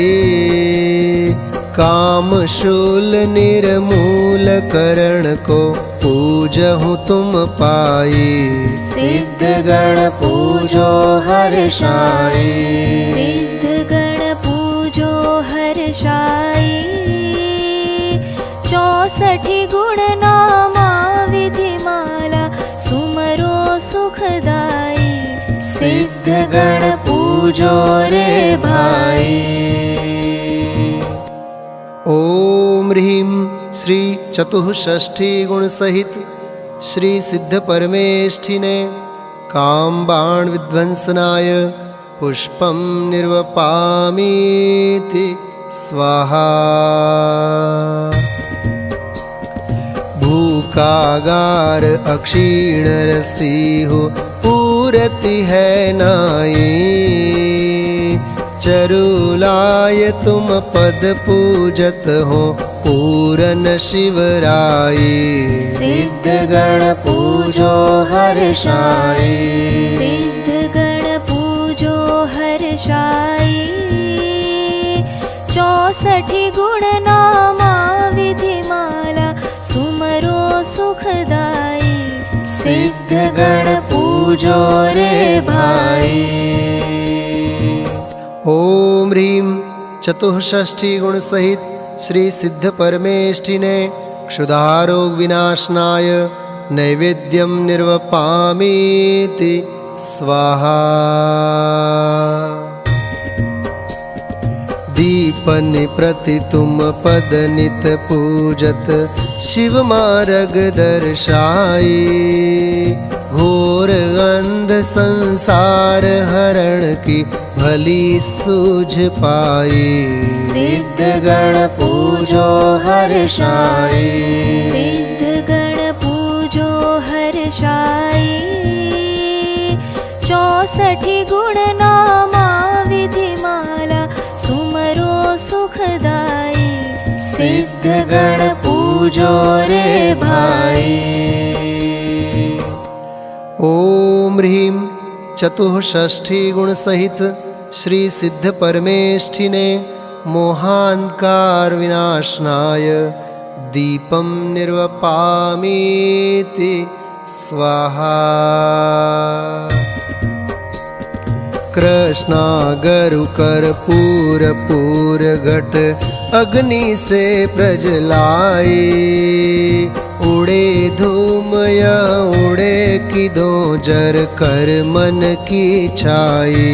काम शूल निर्मूल करण को पूजहु तुम पाई। सिद्ध गण पूजो हर्षाई, सिद्ध गण पूजो हर्षाई। 64 गुण नामा विधिमाला सुमरो सुखदाई। सिद्ध गण पूजो रे भाई। ओम ह्रीं श्री चतुष्षष्ठी गुण सहित श्री सिद्ध परमेष्ठिने काम बाण विध्वंसनाय पुष्पम निर्वपामीति स्वाहा। भूकागार अक्षीण रसीहु पूरति है नाई, चरुलाय तुम पद पूजत हो पूरन शिवराई। सिद्ध गण पूजो हर्षाई, सिद्ध गण पूजो हर्षाई। 64 गुण नामा विधिमाला सुमरो सुखदाई। सिद्ध गण पूजो रे भाई। ओम ह्रीं चतुष्षष्ठी गुण सहित श्री सिद्ध परमेष्ठिने क्षुधारोग विनाशनाय नैवेद्यम निर्वपामीति स्वाहा। दीपन प्रति तुम पद नित पूजत शिव मार्ग दर्शाई, घोर अंध संसार हरण की भली सूझ पाई। सिद्ध गण पूजो हर्षाई, सिद्ध गण पूजो हर्षाई। 64 गुण नामा विधिमाला सुमरो सुखदाई। सिद्ध गण पूजो रे भाई। ओम ह्रीं चतुष्षष्ठी गुण सहित श्री सिद्ध परमेष्ठिने मोहान्कार विनाशनाय दीपम निर्वपामीति स्वाहा। कृष्णा गरु कर्पूर पूर घट अग्नि से प्रजलाए, उड़े धूमय उड़े किदो जर कर मन की छाई,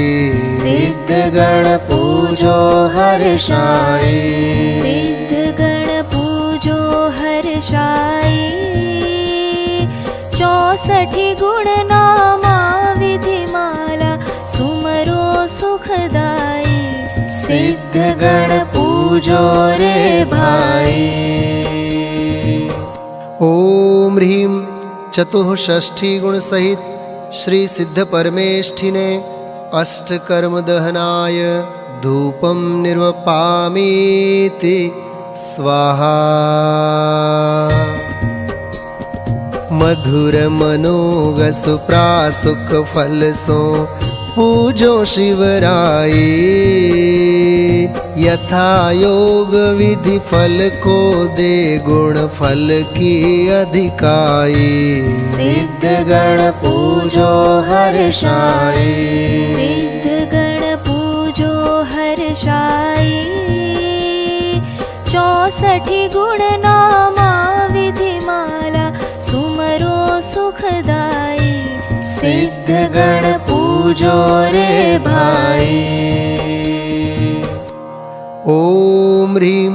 सिद्ध गण पूजो हर्षाई, सिद्ध गण पूजो हर्षाई, 64 गुण नामा विधिमाला सुमरो सुखदाई, सिद्ध गण पूजो रे भाई। ओम ह्रीं चतुष्षष्ठी गुण सहित श्री सिद्ध परमेष्ठिने अष्टकर्म दहनाय धूपम निर्वपामीति स्वाहा। मधुर मनोग सुप्रासुक फल सो पूजो शिवराई, यथा योग विधि फल को दे गुण फल की अधिकाई, सिद्ध गण पूजो हर्षाई, सिद्ध गण पूजो हर्षाई, 64 गुण नामा विधिमाला सुमरो सुखदाई, सिद्ध गण पूजो रे भाई। ओम ह्रीं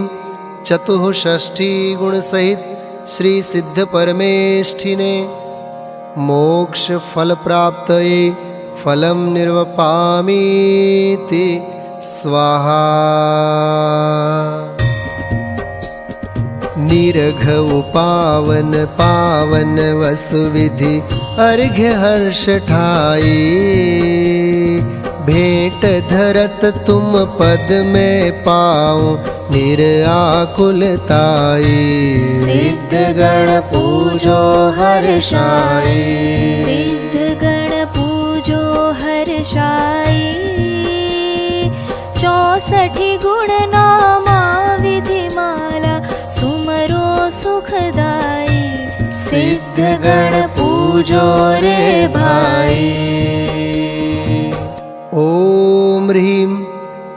चतुष्षष्ठी गुण सहित श्री सिद्ध परमेष्ठिने मोक्ष फल प्राप्तये फलम निर्वपामीति स्वाहा। निरघ पावन पावन वसुविधि अर्घ्य हर्ष ठाई, भेंट धरत तुम पद में पाऊं निराकुलताई, सिद्ध गण पूजो हर्षाई, सिद्ध गण पूजो हर्षाई, 64 गुण नामा विधिमाला सुमरो सुखदाई, सिद्ध गण पूजो रे भाई। ओम ह्रीं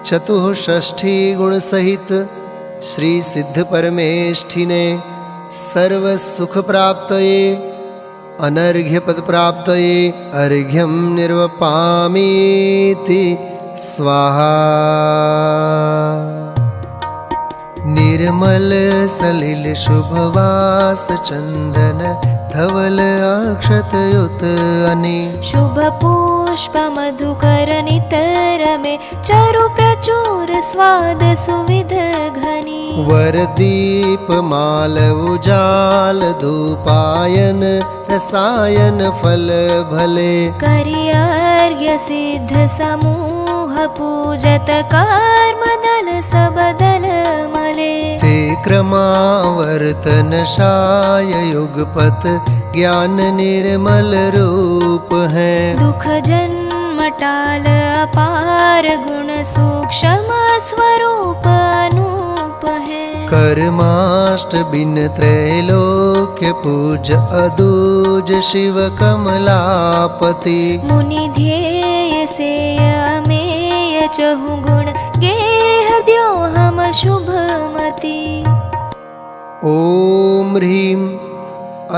चतुष्षष्ठी गुण सहित श्री सिद्ध परमेष्ठिने सर्व सुख प्राप्तये अनर्घ्य पद प्राप्तये अर्घ्यम निर्वपामीति स्वाहा। निर्मल सलिल शुभवास चंदन धवल अक्षत युत अनि, शुभ पुष्प मधुकर नितर में चरु प्रचुर स्वाद सुविध घनी, वरदीप माल उजाल धूपायन रसायन फल भले, करियर्घ्य सिद्ध समूह पूजत कर्म दल सबदल मले, ते क्रमावर्तन शाय युगपत ज्ञान निर्मल रूप है, दुख जन्म टाल अपार गुण सूक्ष्म स्वरूप अनूप है, कर्माष्ट बिन त्रैलोक्य पूज अदूज शिव कमलापति, मुनि ध्येय से अमेय चहु गुण गेह द्यो हम शुभमति। ओम ह्रीं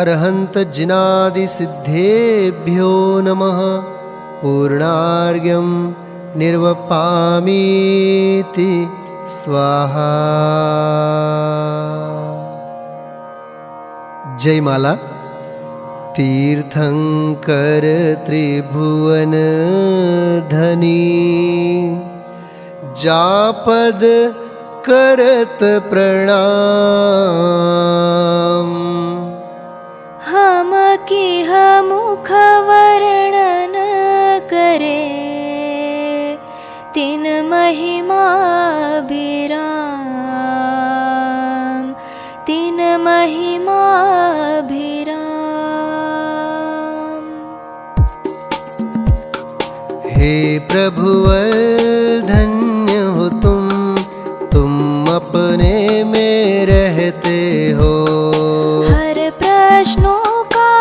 अरहंत जिनादि सिद्धेभ्यो नमः, पूर्णार्घ्यं निर्वपामीति स्वाहा। जय माला। तीर्थंकर त्रिभुवन धनी, जापद करत प्रणाम, हम की मुख वर्णन करे तिन महिमा अभिराम, तिन महिमा अभिराम। हे प्रभुवर धन्य हो तुम अपने में रहते हो, हर प्रश्नों का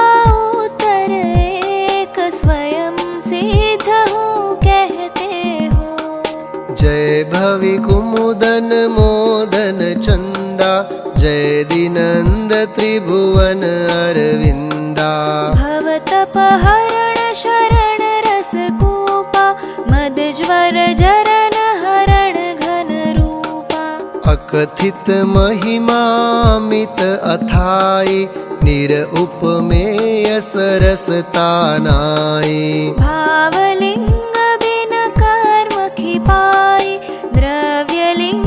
उत्तर एक स्वयं सिद्ध हूँ कहते वदन चंदा, जय दीनंद त्रिभुवन अरविंदा। भवतपहरण शरण रसकूपा, मदज्वर जरन हरण घन रूपा। अकथित महिमामित अथाई, निर उपमेय सरसता नाई। भावलिंग बिन कर्म खिपाई, द्रव्यलिंग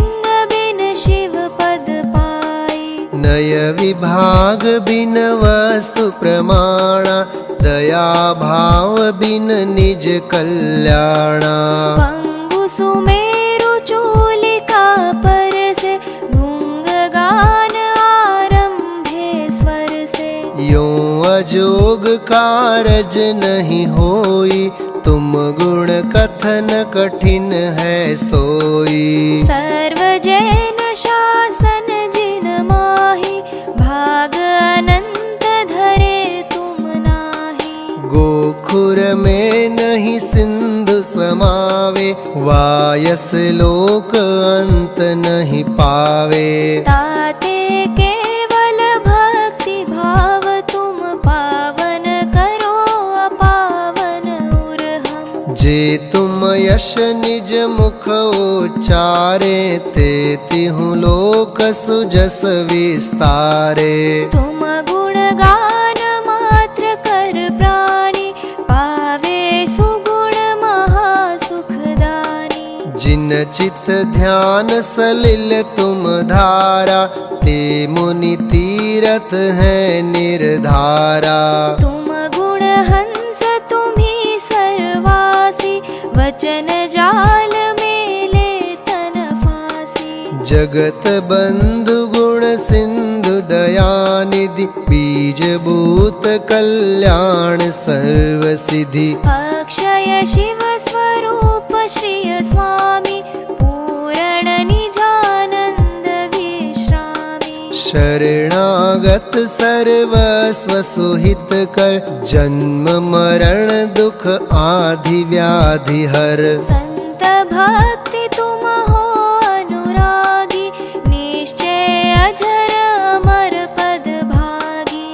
बिन शिव पद पाई। नय विभाग बिन वस्तु प्रमाणा, दया भाव बिन निज कल्याणा। पंगु सुमेरु चूलिका पर से, गुंग गान आरंभे स्वर से। यों अजोग कारज नहीं होई, तुम गुण कथन कठिन है सोई। सर्वजन शासन जिन माही, भाग अनंत धरे तुम नाही। गोखुर में नहीं सिंधु समावे, वायस लोक अंत नहीं पावे। ताते केवल भक्ति भाव, तुम पावन करो अपावन उरहम। जे तुम यश निज मुख उच्चारे, ते तिहु लोक सुजस विस्तारे। तुम गुण गान मात्र कर प्राणी, पावे सुगुण महासुखदानी। जिन चित ध्यान सलिल तुम धारा, ते मुनि तीरथ है निर्धारा। तुम गुण हंस तुम्ही सर्वासी, वचन जाल मेले तन फासी। जगत बंधु गुण सिंधु दयानिधि, बीज भूत कल्याण सर्व सिद्धि। अक्षय शिव स्वरूप श्रिय स्वामी, पूरण निजानंद विश्रामी। शरणागत सर्वस्व सुहित कर, जन्म मरण दुख आदि व्याधि हर। संत भक्ति तुम हो अनुरागी, निश्चय अजर अमर पद भागी।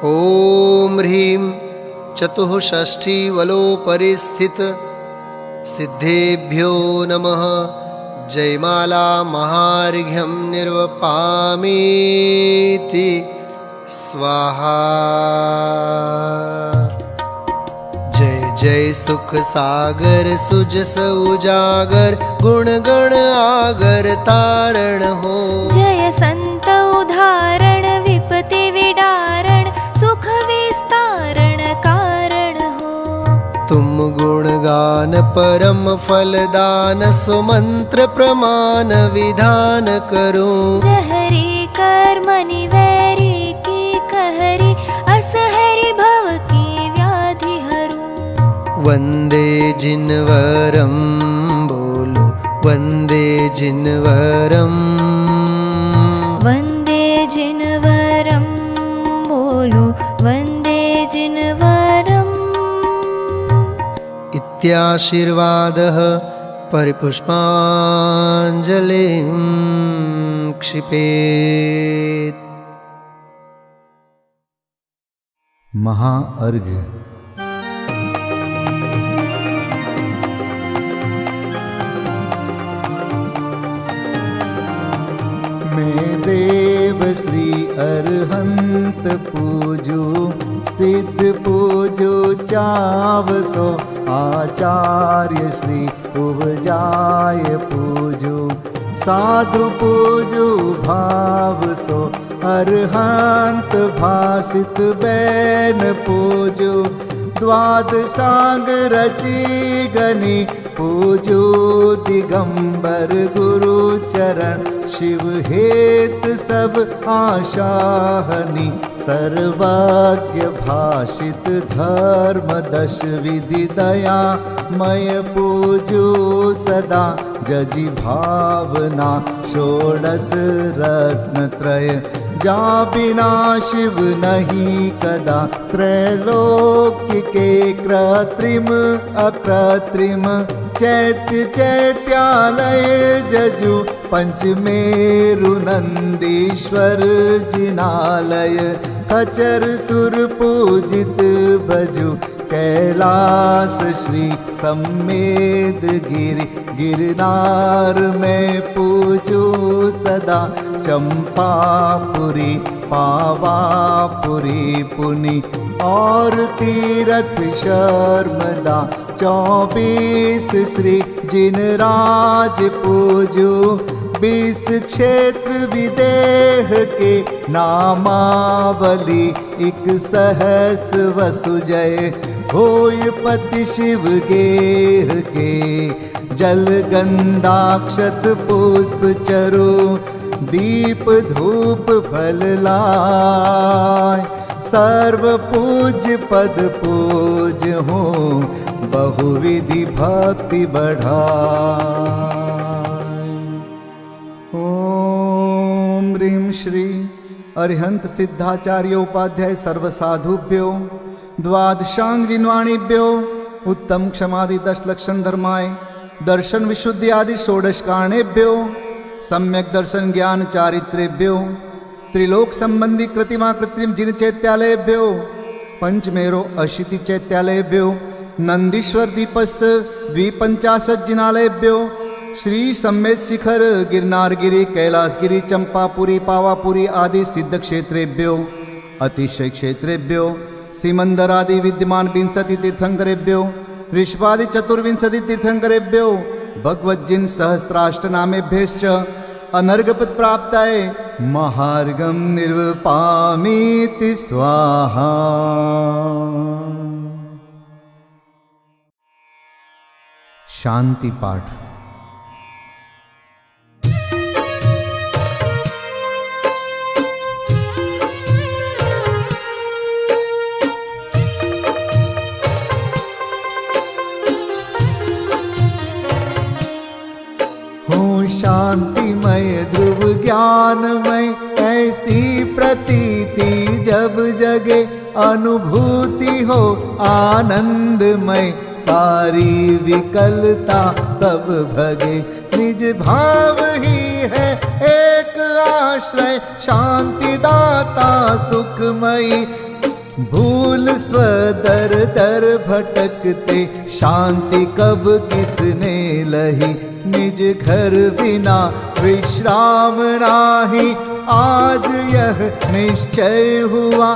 ओम ह्रीं चतुःषष्ठी वलोपरिस्थित सिद्धेभ्यो नमः। जयमाला महार्घ्यं निर्वपामीति स्वाहा। जय जय सुख सागर सुजस उजागर, गुण गण आगर तारण हो। जय संत उदाहरण विपति विडारण, सुख विस्तारण कारण हो। तुम गुणगान परम फलदान, सुमंत्र प्रमाण विधान करो। जहरी कर्मणि वैरी की कहरी, असहरी भव की व्याधि हरू। वंदे जिनवरम बोलो, वंदे जिनवरम। वंदे जिनवरम बोलो, वंदे जिनवरम। इत्याशीर्वादः परिपुष्पाञ्जलिं क्षिपेत्। महाअर्घ्य। मैं देव श्री अरहंत पूजू, सिद्ध पूजू चावसो। आचार्य श्री उपजाय पूजू, साधु पूजू भाव सो। अरहंत भाषित बैन पूजू, द्वादशांग रची गनी पूजू। दिगंबर गुरु चरण, शिव हेत सब आशाहनी। सर्वज्ञ भाषित धर्म दश विधि दया, मय पूजू सदा जजि भावना। षोडश रत्न त्रय, जा बिना शिव नहीं कदा। त्रैलोक्य के कृत्रिम अकृत्रिम, चैत्य चैत्यालय जजु पंचमेरु नंदीश्वर जिनालय खचर सुर पूजित भजु कैलास श्री सम्मेद गिरि गिरनार में पूजू सदा चंपापुरी पावापुरी पुनि और तीरथ शर्मदा 24 श्री जिनराज पूजू 20 क्षेत्र विदेह के नामावली 1 सहस वसुजय होय पति शिव गेह के जल गंधाक्षत पुष्प चरु दीप धूप फल लाय सर्व पूज्य पद पूज हो बहुविधि भक्ति बढ़ाय। ओम ह्रीं श्री अरिहंत सिद्धाचार्योपाध्याय सर्वसाधुभ्यो द्वादशांग जिन्वाणीभ्यो उत्तम क्षमादि 10 लक्षण धर्माय दर्शन विशुद्धि आदि 16 कारणेभ्यो सम्यक दर्शन ज्ञान चारित्रेभ्यो त्रिलोक संबंधी कृतिमा कृत्रिम जिन चैत्यालयभ्यो पंचमेरो अशीति चैत्यालयभ्यो नंदीश्वर दीपस्थ 250 जिनालयभ्यो श्री सम्मेद शिखर गिरनारगिरी कैलासगिरी चंपापुरी पावापुरी आदि सिद्ध क्षेत्रेभ्यो अतिशय क्षेत्रेभ्यो सीमंदर आदि विद्यमान 20 तीर्थंकरेभ्यो ऋषभादि 24 तीर्थंकरेभ्यो भगवज्जिन सहस्त्राष्टनामेभ्यश्च अनर्घपद प्राप्ताय महार्गम निर्वपामीति स्वाहा। शांति पाठ। शांतिमय ध्रुव ज्ञानमय ऐसी प्रतीति जब जगे अनुभूति हो आनंदमय सारी विकलता तब भगे निज भाव ही है एक आश्रय शांति दाता सुखमयी भूल स्वदर दर भटकते शांति कब किसने लही निज घर बिना विश्राम नाही आज यह निश्चय हुआ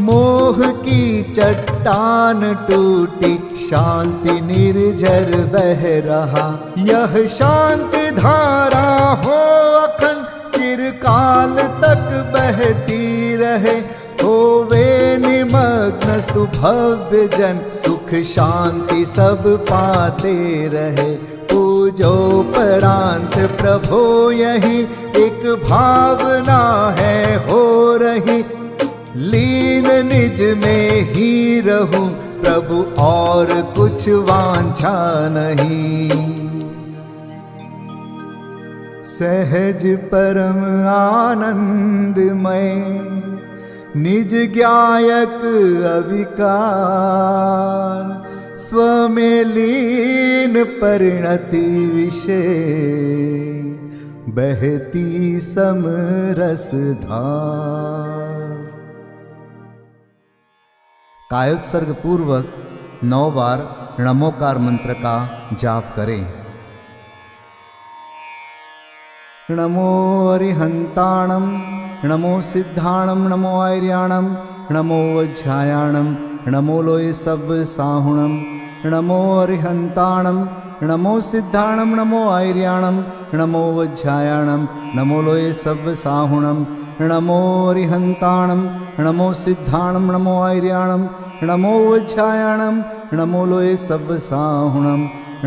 मोह की चट्टान टूटी शांति निर्झर बह रहा यह शांति धारा हो अखंड चिरकाल तक बहती रहे होवे निमग्न सुभव्य जन सुख शांति सब पाते रहे पूजोपरांत प्रभो यही एक भावना है हो रही लीन निज में ही रहूं प्रभु और कुछ वांछा नहीं सहज परम आनंदमय निज ज्ञायक अविकार स्वमें लीन परिणति विषय बहती समरस धार। कायोत्सर्ग पूर्वक 9 बार नमोकार मंत्र का जाप करें। नमो अरिहंताणं नमो सिद्धाणं नमो आर्याणं नमो वज्रायाणं नमो लोय सब साहुणं नमो अरिहंताणं नमो सिद्धाणं नमो आर्याणं नमो वज्रायाणं नमो लोय सब साहुणं नमो अरिहंताणं नमो सिद्धाणं नमो आर्याणं नमो वज्रायाणं नमो लोय सब साहुणं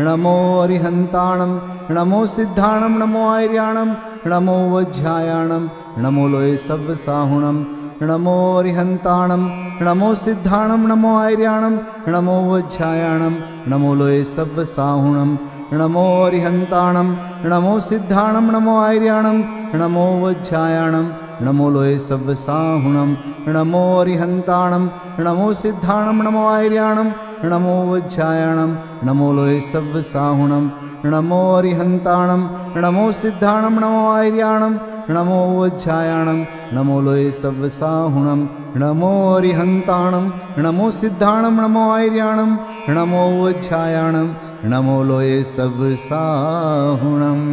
नमो अरिहंताणं नमो सिद्धाणं नमो आर्याणं नमो वज्रायाणं नमो लोय सब साहुणं नमो अरिहंताणं नमो सिद्धाणं नमो आर्याणं नमो वज्रायाणं नमो लोय सब साहुणं नमो अरिहंताणं नमो सिद्धाणं नमो आर्याणं नमो वज्रायाणं नमो लोय सब साहुणं नमो अरिहंताणं नमो सिद्धाणं नमो आर्याणं नमो वज्रायणं नमो लोये सव्वसाहुणं नमो अरिहन्ताणं नमो सिद्धाणं नमो आर्याणं नमो वज्रायणं नमो लोये सव्वसाहुणं नमो अरिहन्ताणं नमो सिद्धाणं नमो आर्याणं नमो वज्रायणं नमो लोये सव्वसाहुणम्।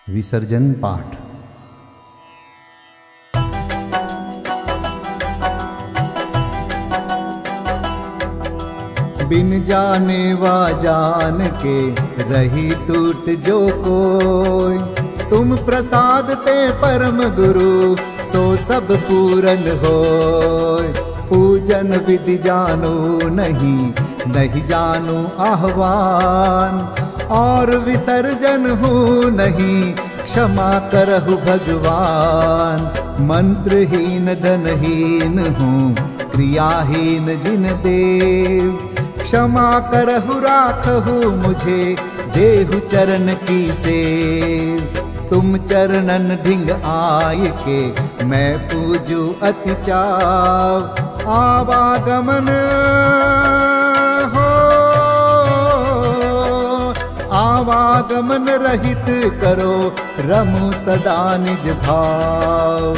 विसर्जन पाठ। बिन जाने वा जान के रही टूट जो कोई, तुम प्रसाद ते परम गुरु सो सब पूरन होय। पूजन विधि जानो नहीं, नहीं जानो आह्वान, और विसर्जन हूँ नहीं क्षमा करहु भगवान। मंत्रहीन धनहीन हूँ क्रियाहीन जिन देव, क्षमा करहु राखहु मुझे देहु चरण की सेव। तुम चरणन ढिंग आय के मैं पूजू अति चाव, आवागमन हो आवागमन रहित करो रमु सदा निज भाव।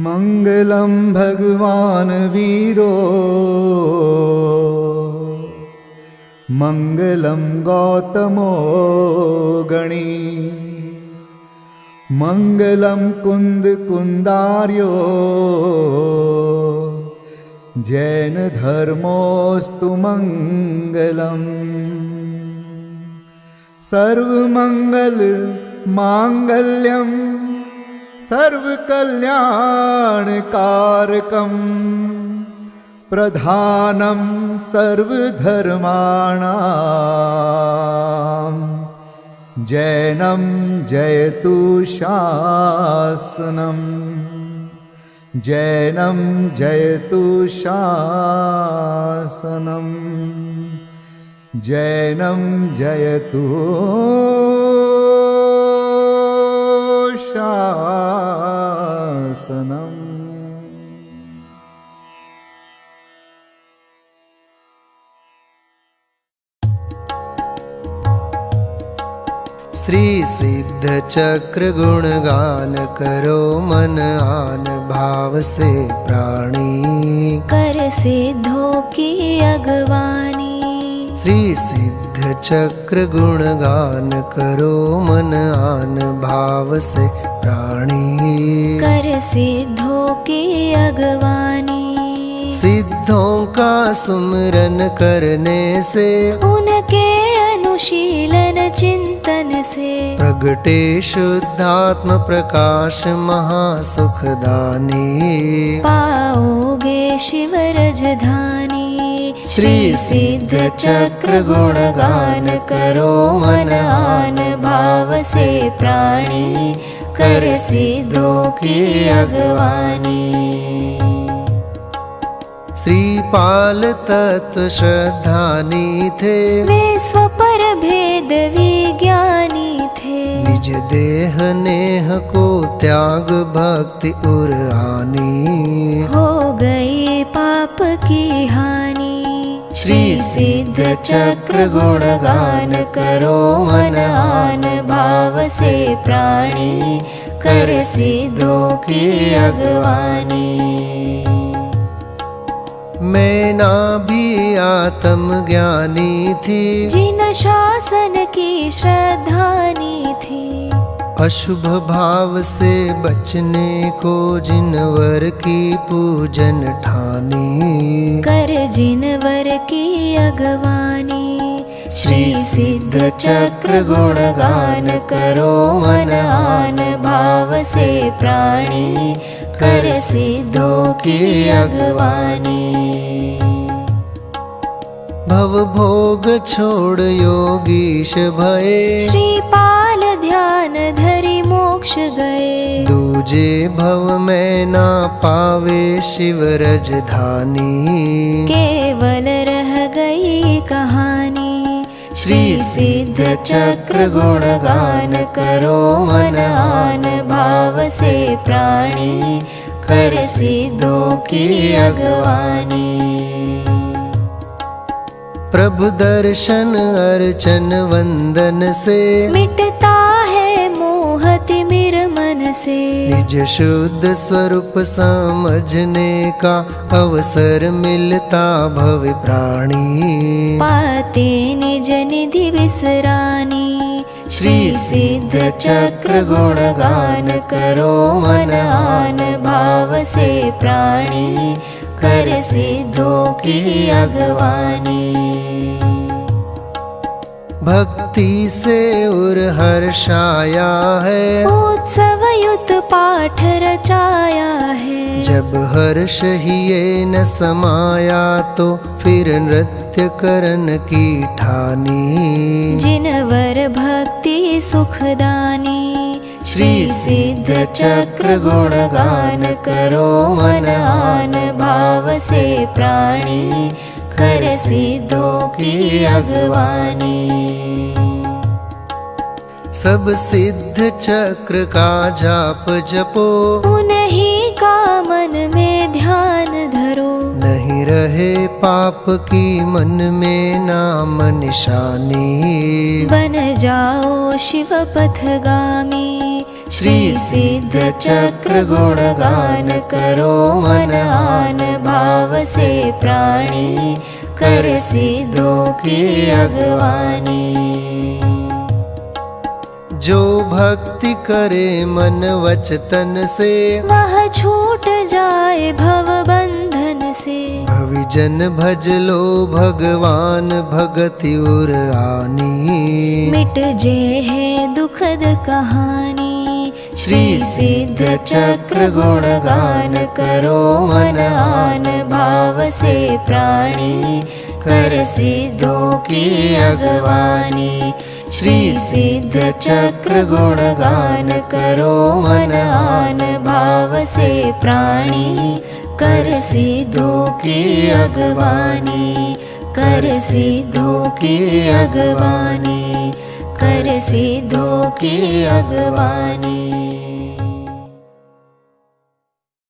मंगलम भगवान वीरो मंगलम गौतमो गणी, मंगलम कुंद कुंदार्यो जैन धर्मोस्तु मंगलम। सर्वमंगल मांगल्यम सर्वकल्याणकारकं, प्रधानं सर्वधर्माणां जैनं जयतु शासनम्, जैनं जयतु शासनम्, जैनं जयतु शासनम्। श्री सिद्ध चक्र गुणगान करो मन आन भाव से प्राणी, कर सिद्धों की अगवानी। श्री सिद्ध चक्र गुणगान करो मन आन भाव से प्राणी, कर सिद्धों की अगवानी। सिद्धों का सुमरन करने से, उनके अनुशीलन चिंतन से, प्रगटे शुद्धात्म प्रकाश महासुखदानी। पाओगे शिव रजधानी। श्री सिद्ध चक्र गुणगान करो मन आन भाव से प्राणी, कर सिद्धों की अगवानी। श्रीपाल तत्व श्रद्धानी थे, वे स्वपर भेद विज्ञानी थे। निज देह नेह को त्याग भक्ति उर आनी, हो गई पाप की हानि। श्री सिद्ध चक्र गुणगान करो मन आन भाव से प्राणी, कर सिद्धों की अगवानी। मैं ना भी आत्म ज्ञानी थी, जिन शासन की श्रद्धानी थी। अशुभ भाव से बचने को जिनवर की पूजन ठानी, कर जिनवर की अगवानी। श्री सिद्ध चक्र गुणगान करो मन आन भाव से प्राणी, कर सिद्धों की अगवानी। भव भोग छोड़ योगीश भये, श्रीपाल ध्यान धरि मोक्ष गए। दूजे भव में ना पावे शिव रजधानी, केवल रह गई कहानी। श्री सिद्ध चक्र गुणगान करो मन आन भाव से प्राणी, कर सिद्धों की अगवानी। प्रभु दर्शन अर्चन वंदन से मिटता है मोह तिमिर मन से। निज शुद्ध स्वरूप समझने का अवसर मिलता भव प्राणी। पाते निज निधि विसरानी। श्री सिद्ध चक्र गुणगान करो मन आन भाव से प्राणी। कर सिद्धों की अगवानी। भक्ति से उर हर्षाया है उत्सव युत पाठ रचाया है। जब हर्ष ही ये न समाया तो फिर नृत्य करन की ठानी। जिनवर भक्ति सुखदानी। श्री सिद्ध चक्र गुणगान करो मन आन भाव से प्राणी। कर सिद्धों की अगवानी। सब सिद्ध चक्र का जाप जपो उन्हीं का मन में ध्यान धरो। नहीं रहे पाप की मन में नाम निशानी। बन जाओ शिव पथगामी। श्री सिद्ध चक्र गुणगान करो मन आन भाव से प्राणी। कर सिद्धों की अगवानी। जो भक्ति करे मन वच तन से वह छूट जाए भव बंधन से। भविजन भज लो भगवान भगति उर आनी। मिट जे है दुखद कहानी। श्री सिद्ध चक्र गुणगान करो मन आन भाव से प्राणी। कर सिद्धों की अगवानी। श्री सिद्ध चक्र गुणगान करो मन आन भाव से प्राणी। कर सिद्धों की अगवानी। कर सिद्धों की अगवानी। कर सिद्धों की अगवानी।